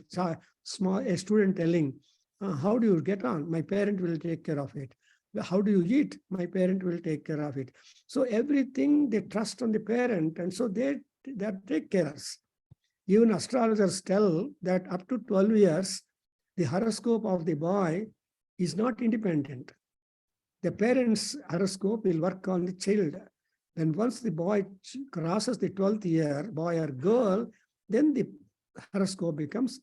Speaker 1: student telling, how do you get on? My parent will take care of it. How do you eat? My parent will take care of it. So everything they trust on the parent, and so they take care of us. Even astrologers tell that up to 12 years, the horoscope of the boy is not independent. The parents' horoscope will work on the child. Then once the boy crosses the 12th year, boy or girl, then the horoscope becomes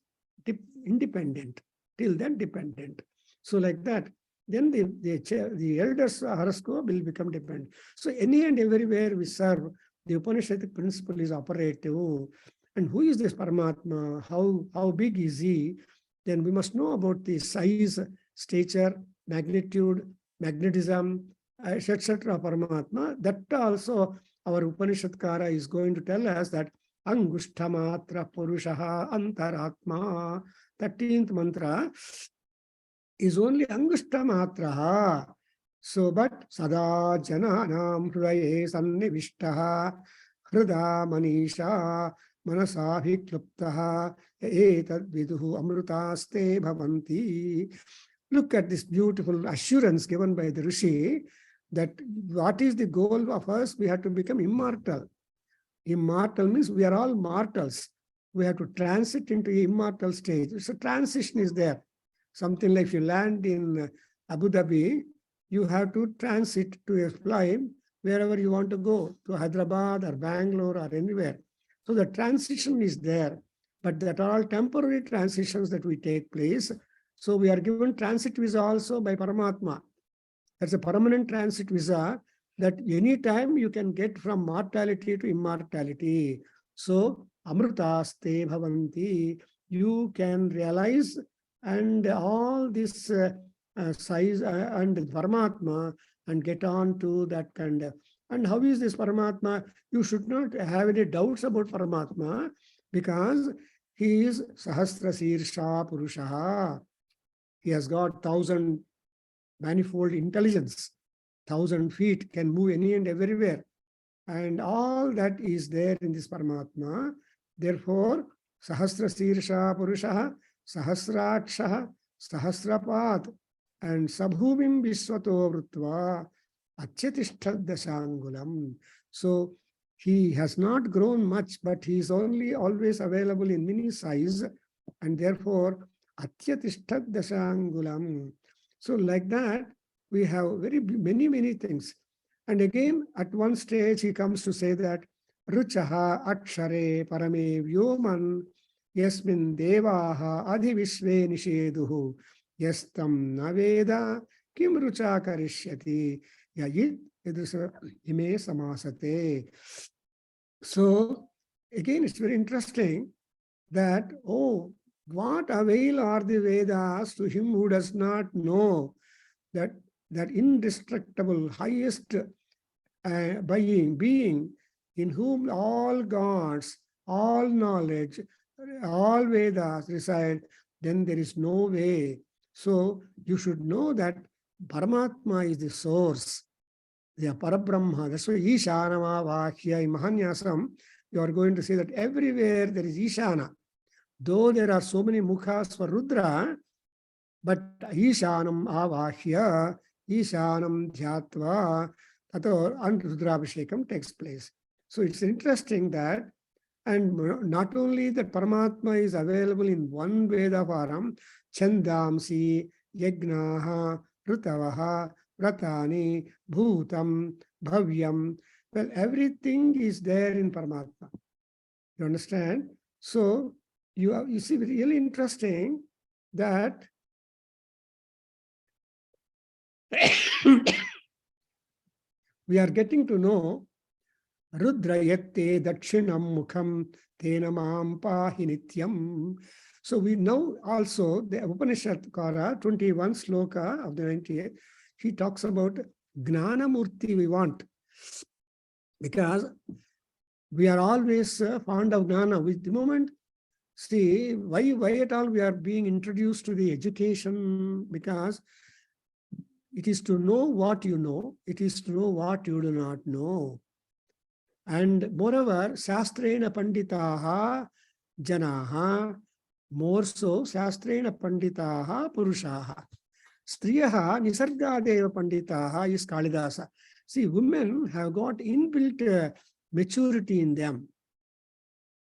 Speaker 1: independent. Till then, dependent. So like that, then the elders' horoscope will become dependent. So any and everywhere we serve, the Upanishadic principle is operative. And who is this Paramatma? How big is he? Then we must know about the size, stature, magnitude, magnetism, etc. of Paramatma. That also our Upanishadkara is going to tell us that Angushtamatra Purushaha Antaratma, 13th mantra, is only Angushtamatra. So, but Sada Jananam Hrudaye Sannivishtaha Hruda Manisha Manasabhi Kluptaha Etad Viduhu Amrutaste Bhavanti. Look at this beautiful assurance given by the Rishi that what is the goal of us? We have to become immortal. Immortal means we are all mortals. We have to transit into immortal stage. So transition is there. Something like if you land in Abu Dhabi, you have to transit to a flight wherever you want to go, to Hyderabad or Bangalore or anywhere. So the transition is there, but that are all temporary transitions that we take place. So we are given transit visa also by Paramatma. That's a permanent transit visa that any time you can get from mortality to immortality. So Amrutaste Bhavanti, you can realize and all this size and Paramatma and get on to that kind of. And how is this Paramatma? You should not have any doubts about Paramatma because he is Sahasra Sirsha Purushaha. He has got 1,000 manifold intelligence, 1,000 feet, can move any and everywhere. And all that is there in this Paramatma. Therefore, Sahasra Sirsha Purushaha, Sahasrakshaha, Sahasrapat, and Sabhumim Viswato Vrutva, Achyatishthad Dashangulam. So he has not grown much, but he is only always available in mini size, and therefore Achyatishthad Dashangulam. So like that, we have many things. And again, at one stage, he comes to say that Ruchaha Akshare Parame Vyoman Yasmin Devaha Adhivishve Nisheduhu Yastam Naveda Kim Rucha Karishyati Yajit Edrusa Ime Samasate. So again, it's very interesting that, oh, what avail are the Vedas to him who does not know that indestructible, highest being in whom all gods, all knowledge, all Vedas reside, then there is no way. So you should know that Paramatma is the source, the Parabrahma. That's why Ishanama Vakya in Mahanyasam, you are going to see that everywhere there is Ishana. Though there are so many mukhas for Rudra, but Ishanam Avahya, Ishanam Dhyatva, and Rudrabhishekam takes place. So it's interesting that, and not only that Paramatma is available in one Veda form, Chandamsi, Yagnaha, Rutavaha, Vratani, Bhutam, Bhavyam. Well, everything is there in Paramatma. You understand? So you see, really interesting that we are getting to know Rudra Yatte Dakshinam Mukham Tena Maam Pahi Nityam. So we know also the Upanishad Kara 21 sloka of the 98, he talks about Gnana Murti we want. Because we are always fond of Gnana. With the moment, see, why at all we are being introduced to the education? Because it is to know what you know. It is to know what you do not know. And moreover, Shastrena Panditaha Janaha, more so Shastrena Panditaha Purushaha. Striyaha Nisargadeva Panditaha is Kalidasa. See, women have got inbuilt maturity in them.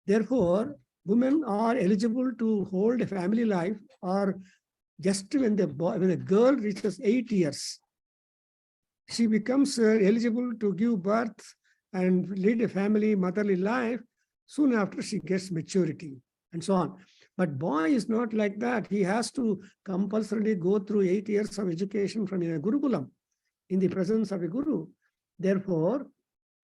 Speaker 1: Therefore, women are eligible to hold a family life, or just when the girl reaches 8 years, she becomes eligible to give birth and lead a family, motherly life. Soon after she gets maturity and so on. But boy is not like that. He has to compulsorily go through 8 years of education from a Gurukulam in the presence of a Guru. Therefore,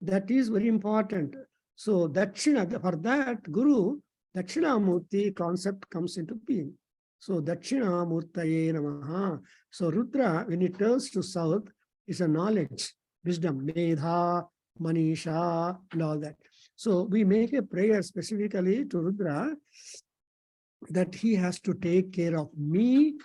Speaker 1: that is very important. So Dakshina, for that Guru, Dakshinamurti concept comes into being. So Dakshinamurtaye Namaha. So Rudra, when it turns to south, is a knowledge, wisdom, Medha, Manisha, and all that. So we make a prayer specifically to Rudra that he has to take care of me,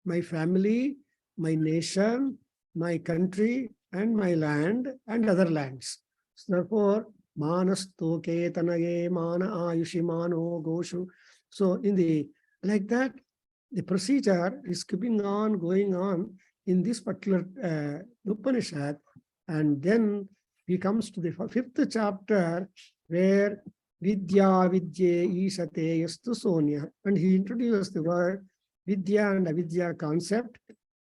Speaker 1: my family, my nation, my country, and my land, and other lands. So therefore, Manastoke Tanaye Mana Ayushi Mano Goshu. So in the like that, the procedure is keeping on going on in this particular Upanishad, and then he comes to the 5th chapter where Vidya Vidye Ishate Yastu Sonya, and he introduces the word Vidya and Avidya concept,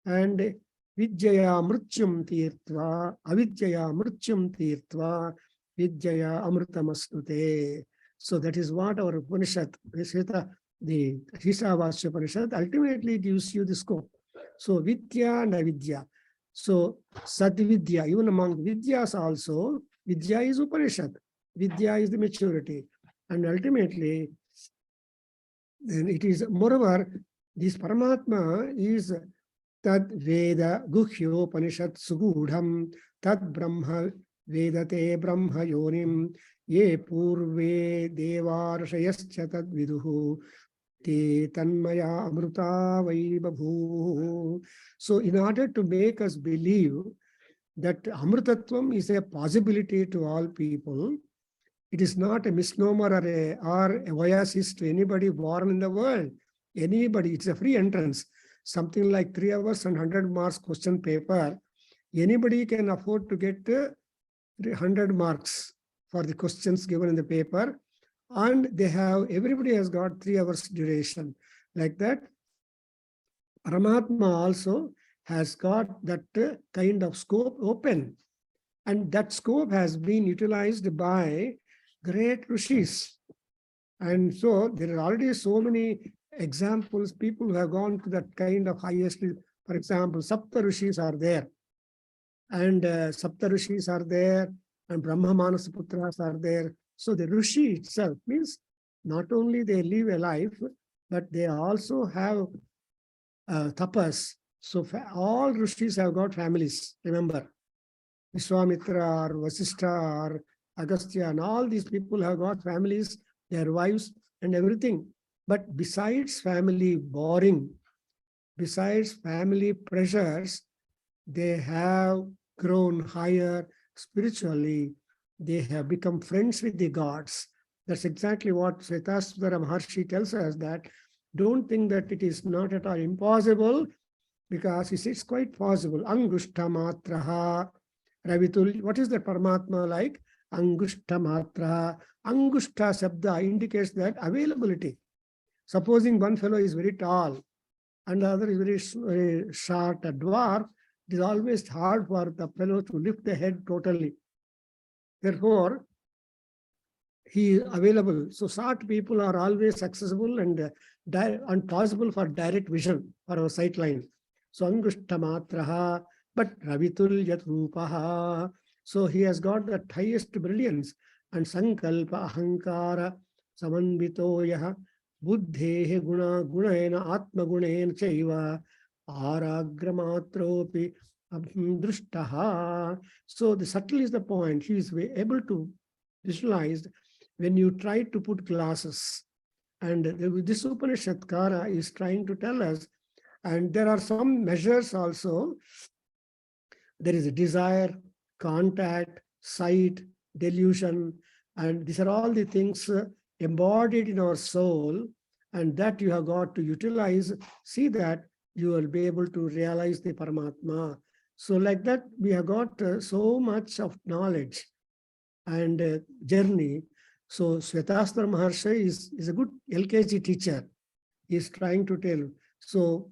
Speaker 1: and Vidyaya Mrutyam Tirtva, Avidyaya Mrutyam Tirtva, Vidyaya Amrutamastute. So that is what our Upanishad, the Ishavasya Upanishad, ultimately gives you the scope. So Vidya and Avidya. So Sadvidya, even among Vidyas also, Vidya is Upanishad. Vidya is the maturity. And ultimately, then it is, moreover, this Paramatma is Tad Veda Guhyo Upanishad Sugudham Tad Brahma Vedate Brahma Yonim Ye Purve Devarshayascha Tad Viduhu te tanmaya amruta vai babhu. So in order to make us believe that Amrutatvam is a possibility to all people, it is not a misnomer or a bias to anybody born in the world. Anybody, it's a free entrance. Something like 3 hours and 100 marks question paper. Anybody can afford to get 100 marks for the questions given in the paper. And everybody has got 3 hours duration. Like that, Paramatma also has got that kind of scope open. And that scope has been utilized by great rishis. And so there are already so many examples, people who have gone to that kind of highest, for example, Sapta Rishis are there. And Sapta Rishis are there, and Brahma Manasa Putras are there. So the Rishi itself means not only they live a life, but they also have tapas. So all Rishis have got families, remember. Vishwamitra or Vasishtha or Agastya and all these people have got families, their wives and everything. But besides family boring, besides family pressures, they have grown higher spiritually. They have become friends with the gods. That's exactly what Svetasvataropanishad Maharshi tells us, that don't think that it is not at all impossible, because it's quite possible. Angushta matraha ravitul. What is the Paramatma like? Angushta matraha. Angushta Shabda indicates that availability. Supposing one fellow is very tall and the other is very short, a dwarf, it is always hard for the fellow to lift the head totally. Therefore, he is available. So short people are always accessible and possible for direct vision for our sight line. So Angushta matraha, but Ravitul yat rupaha. So he has got the highest brilliance. And Sankalpa ahankara samanvito yaha buddhehe guna gunena atma gunena chaiva aragramatropi drushtaha. So the subtle is the point. He is able to visualize when you try to put glasses. And this Upanishadkara is trying to tell us, and there are some measures also. There is a desire, contact, sight, delusion, and these are all the things embodied in our soul, and that you have got to utilize. See that you will be able to realize the Paramatma. So like that, we have got so much of knowledge and journey. So Svetasvataropanishad Maharshi is a good LKG teacher. He is trying to tell. So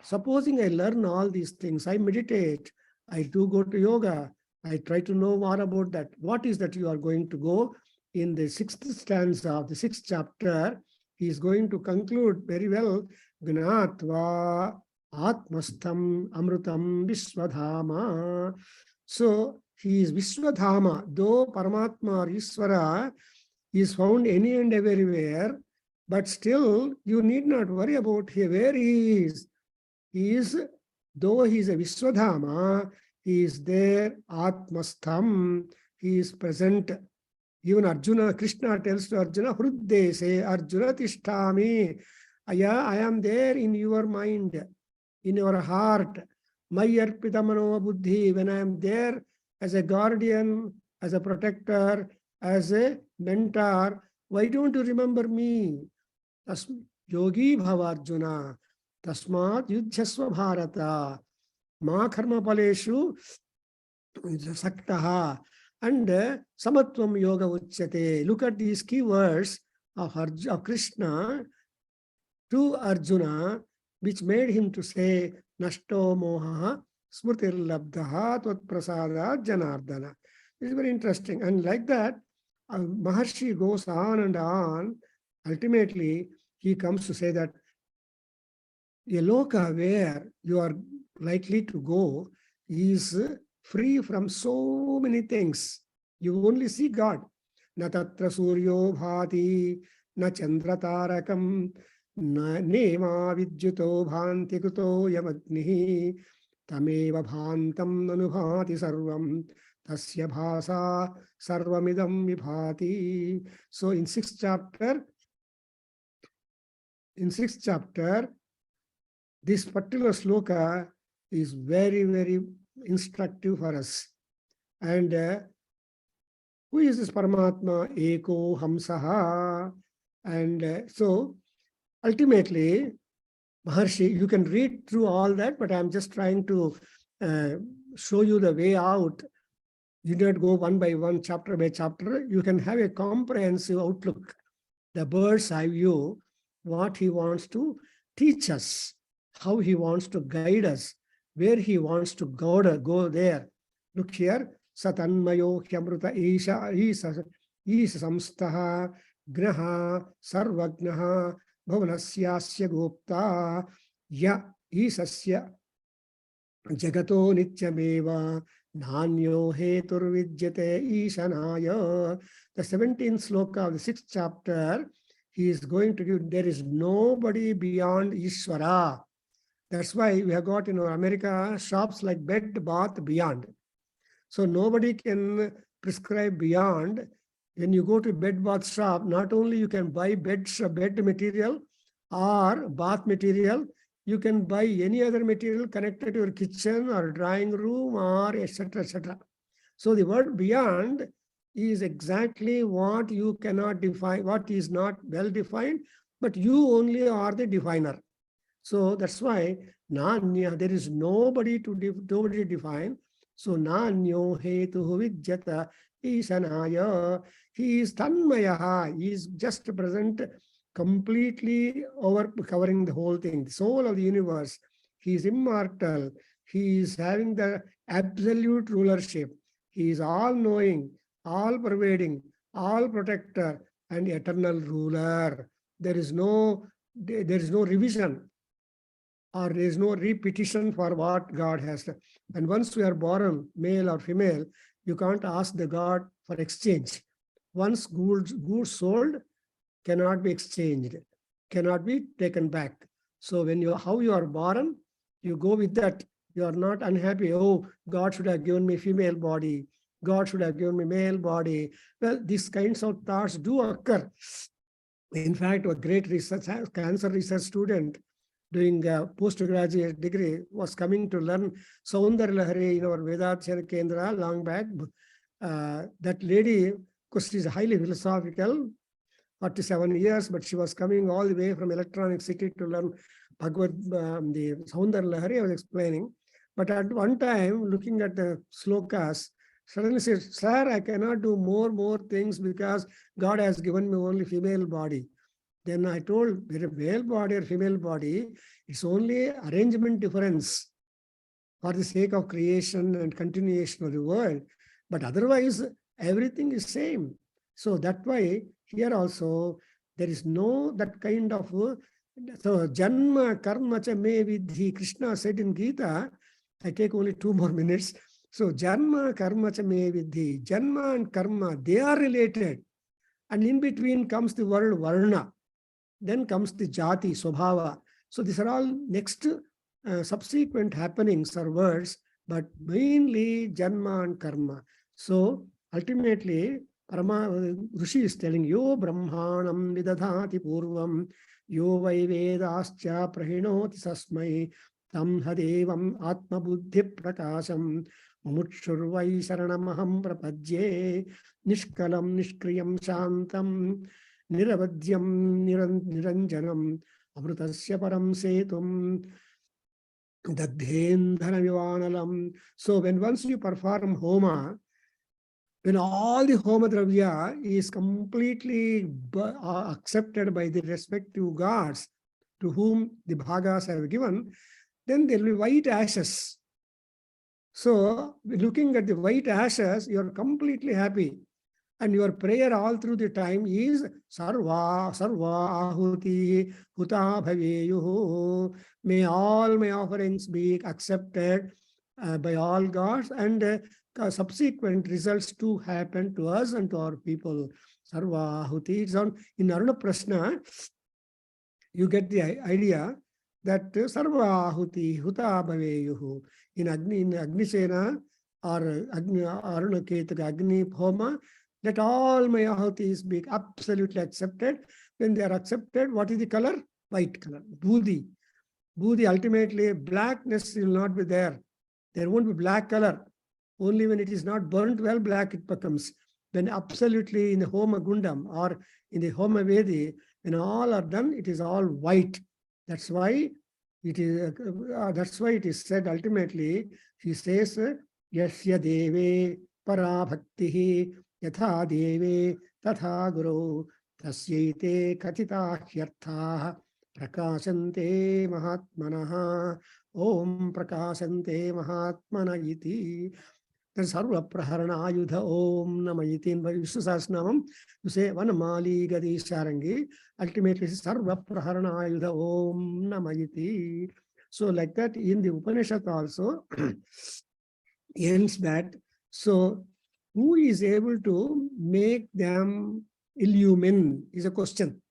Speaker 1: supposing I learn all these things, I meditate, I do go to yoga, I try to know more about that. What is that you are going to go? In the 6th stanza of the 6th chapter, he is going to conclude very well. Gnatva atmastham amrutam viswadhama. So he is Viswadhama. Though Paramatma or Iswara is found any and everywhere, but still you need not worry about where he is. He is, though he is a Viswadhama, he is there, Atmastham, he is present. Even Arjuna, Krishna tells to Arjuna, Hruddese, Arjuna Tishtami. I am there in your mind, in your heart. Mayarpita mano buddhi, when I am there as a guardian, as a protector, as a mentor, why don't you remember me? Yogi bhava Arjuna, tasmat yudhyasva bharata, ma karma paleshu saktaha, and samatvam yoga uchyate. Look at these keywords of Krishna to Arjuna, which made him to say, Nashto moha smritir labdha tvat prasada janardana. It's very interesting. And like that, Maharshi goes on and on. Ultimately, he comes to say that a loka where you are likely to go is free from so many things. You only see God. Na tatra suryo bhati, na chandra tarakam, na nema vidyuto bhanti kuto yamadnihi, tameva bhantam nanubhati sarvam, tasya bhasa sarvamidam vibhati. So in 6th chapter, in 6th chapter, this particular sloka is very, very instructive for us. And who is this Paramatma? Eko Hamsaha. And so ultimately, Maharshi, you can read through all that, but I'm just trying to show you the way out. You don't go one by one, chapter by chapter. You can have a comprehensive outlook, the bird's eye view, what he wants to teach us, how he wants to guide us, where he wants to go there. Look here, Satanmayo Hyamruta Isa Samstaha Graha Sarvagnaha Bhavanasyasya Gupta Ya Isasya Jagato Nityameva Nanyo Hetur Vidyate Ishanaya. The 17th sloka of the 6th chapter, he is going to give, there is nobody beyond Ishvara. That's why we have got in our America shops like Bed, Bath, Beyond. So nobody can prescribe beyond. When you go to bed bath shop, not only you can buy bed material or bath material, you can buy any other material connected to your kitchen or drawing room or etc. etc. So the word beyond is exactly what you cannot define, what is not well defined, but you only are the definer. So that's why Nanya, there is nobody to define. So Nanyo Hetu Vidyata Ishanaya. He is Tanmaya. He is just present, completely covering the whole thing, the soul of the universe. He is immortal. He is having the absolute rulership. He is all-knowing, all-pervading, all-protector, and eternal ruler. There is no revision, or there is no repetition for what God has done. And once we are born, male or female, you can't ask the God for exchange. Once goods sold, cannot be exchanged, cannot be taken back. So when how you are born, you go with that. You are not unhappy. Oh, God should have given me female body. God should have given me male body. Well, these kinds of thoughts do occur. In fact, a great cancer research student doing a postgraduate degree was coming to learn Saundar Lahari in our Adhyayana Kendra long back. That lady, because she's highly philosophical, 47 years, but she was coming all the way from Electronic City to learn Bhagavad, the Saundar Lahari I was explaining. But at one time, looking at the slokas, suddenly said, "Sir, I cannot do more things because God has given me only female body." Then I told, whether male body or female body, it's only arrangement difference for the sake of creation and continuation of the world. But otherwise, everything is same. So that's why here also, there is no that kind of, so Janma Karma Cha Me Vidhi, Krishna said in Gita, I take only 2 more minutes. So Janma Karma Cha Me Vidhi, Janma and Karma, they are related. And in between comes the word Varna. Then comes the Jati, Swabhava. So these are all next subsequent happenings or words, but mainly Janma and Karma. So ultimately, Rishi is telling, Yo Brahmanam Vidadhati Purvam, Yo Vai Vedascha Prahinoti Sasmai, Tam Hadevam Atma Buddhi Prakasham, Mumutshurvai Saranamaham Prapajye, Nishkalam Nishkriyam Shantam, Niravadyam Niranjanam, Amrutasya Param Setum, Dadhendhana Vivanalam. So when once you perform Homa, when all the Homa Dravya is completely accepted by the respective gods to whom the Bhagas have given, then there will be white ashes. So looking at the white ashes, you are completely happy. And your prayer all through the time is Sarva Ahuti Huta Bhaveyuhu. May all my offerings be accepted by all gods, and subsequent results to happen to us and to our people. Sarva Ahuti. It's on in Aruna Prashna, you get the idea that Sarva Ahuti Huta Bhaveyuhu. In Agnisena or Aruna Ketaka Agni Homa, let all my ahutis be absolutely accepted. When they are accepted, what is the color? white color. Budi. Budi, ultimately, blackness will not be there. There won't be black color. Only when it is not burnt well, black it becomes. When absolutely in the Homa Gundam or in the Homa Vedi, when all are done, it is all white. That's why it is said ultimately. He says, Yasya deve para bhaktihi yatha deve tatha guru tasyaite katita hyartha prakashante mahatmanaha om prakashante mahatmana iti. Then Sarva Praharana Ayudha Om Namayiti in Vishnu Sahasranamam, you say Vanamali Gadi Sarangi, ultimately Sarva Praharana Ayudha Om Namayiti. So like that in the Upanishad also ends that. So who is able to make them illumine is a question.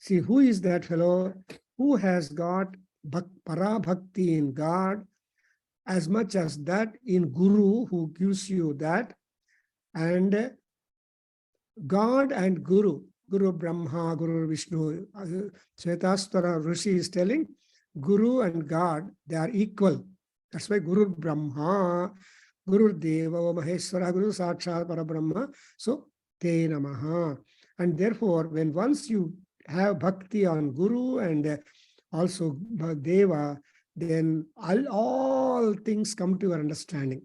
Speaker 1: See, who is that fellow who has got para bhakti in God, as much as that in Guru who gives you that, and God and Guru, Guru Brahma, Guru Vishnu, Svetasvataropanishad Rishi is telling, Guru and God, they are equal. That's why Guru Brahma, Guru Deva, Maheshwara, Guru Sakshat Parabrahma, so Te Namaha. And therefore, when once you have bhakti on Guru and also Deva, then all things come to your understanding.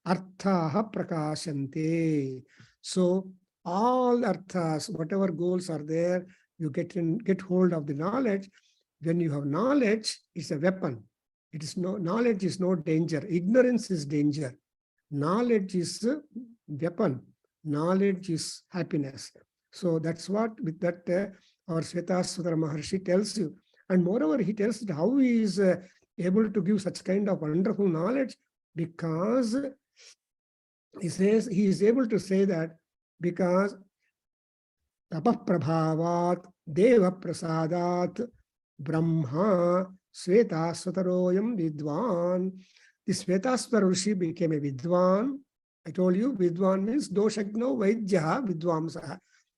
Speaker 1: Arthaha prakashante. So all arthas, whatever goals are there, you get hold of the knowledge. When you have knowledge, it's a weapon. Knowledge is no danger. Ignorance is danger. Knowledge is a weapon. Knowledge is happiness. So that's what with that our Svetasvatara Maharshi tells you. And moreover, he tells how he is able to give such kind of wonderful knowledge, because he says he is able to say that because tapah prabhavat deva prasadat brahma Svetasvataroyam vidwan. The Svetasvatara Rishi became a vidwan. I told you vidwan means doshagno vaidyaha vidvamsaha.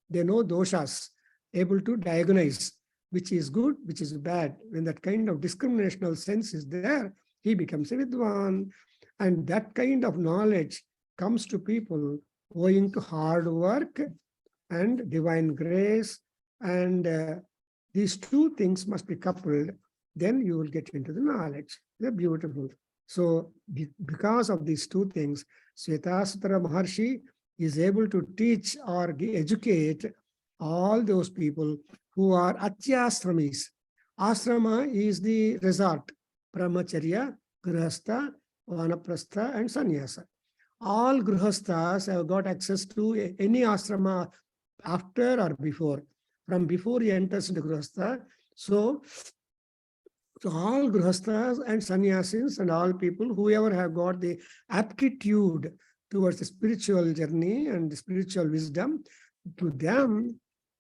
Speaker 1: They know doshas, able to diagnose which is good, which is bad. When that kind of discriminational sense is there, he becomes a vidwan. And that kind of knowledge comes to people owing to hard work and divine grace. And these two things must be coupled. Then you will get into the knowledge. They're beautiful. So because of these two things, Svetasvatara Maharshi is able to teach or educate all those people who are atyasramis. Asrama is the resort, brahmacharya, grihastha, vanaprastha, and sannyasa. All grihasthas have got access to any asrama after or before. From before he enters into grihastha. So all grihasthas and sannyasis and all people, whoever have got the aptitude towards the spiritual journey and the spiritual wisdom, to them,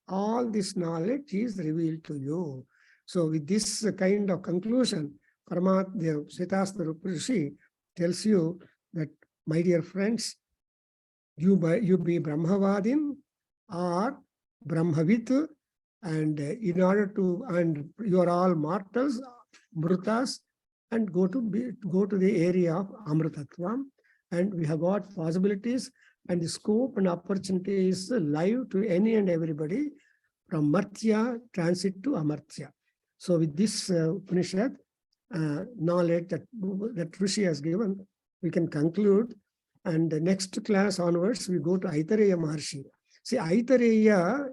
Speaker 1: all this knowledge is revealed to you. So with this kind of conclusion, Paramatma Svetasvataropanishad tells you that, my dear friends, you be Brahmavadin or Brahmavit, and in order to, and you are all mortals, mrutas, and go to the area of Amritatvam, and we have got possibilities, and the scope and opportunity is live to any and everybody, from Martya transit to Amartya. So with this Upanishad knowledge that Rishi has given, we can conclude. And the next class onwards, we go to Aitareya Maharshi. See, Aitareya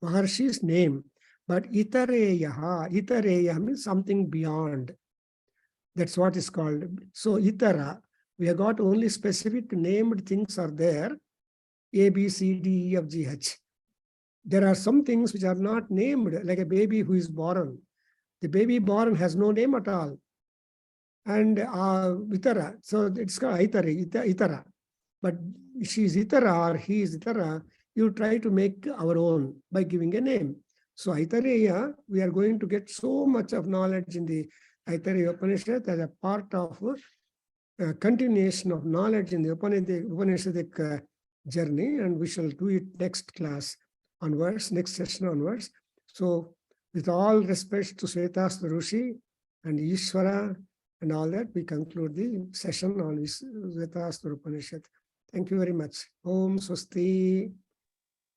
Speaker 1: Maharshi's name, but Itareya means something beyond. That's what is called. So Itara, we have got only specific named things are there, A, B, C, D, E, F, G, H. There are some things which are not named, like a baby who is born. The baby born has no name at all. And Itara, so it's called Itara. But she is Itara or he is Itara, you try to make our own by giving a name. So Aitareya, we are going to get so much of knowledge in the Aitareya Upanishad as a part of continuation of knowledge in the Upanishadic journey, and we shall do it next class onwards, next session onwards. So with all respects to Svetasvatara Rishi and Ishvara and all that, we conclude the session on Svetasvataropanishad. Thank you very much. Om Swasti.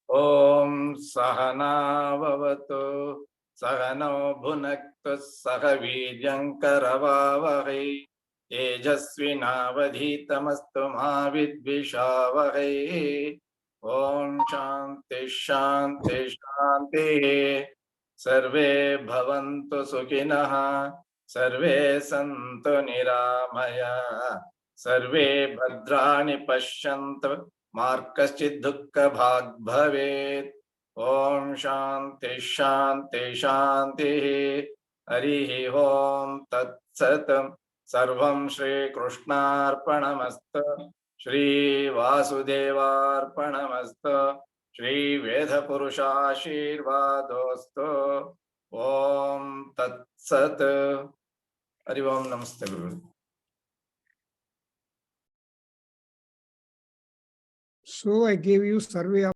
Speaker 3: Om Sahana Bhavatu Sahano Bhunaktu Sahaviryankaravavahe Tejasvinavadhitamastu Mavidvishavahe. Om Shanti Shanti Shanti. Sarve Bhavantu Sukhinaha Sarve Santu Niramaya Sarve Bhadrani Pashyantu Markaschid dukkha bhag bhavet. Om Shanti Shanti Shanti. Harihi Om Tat Sat. Sarvam Shri Krishnarpanamastu. Shri Vasudevarpanamastu. Shri Veda Purusha Shirvadostu. Om Tat Sat. Hari Om Namaste Guru.
Speaker 1: So I gave you survey of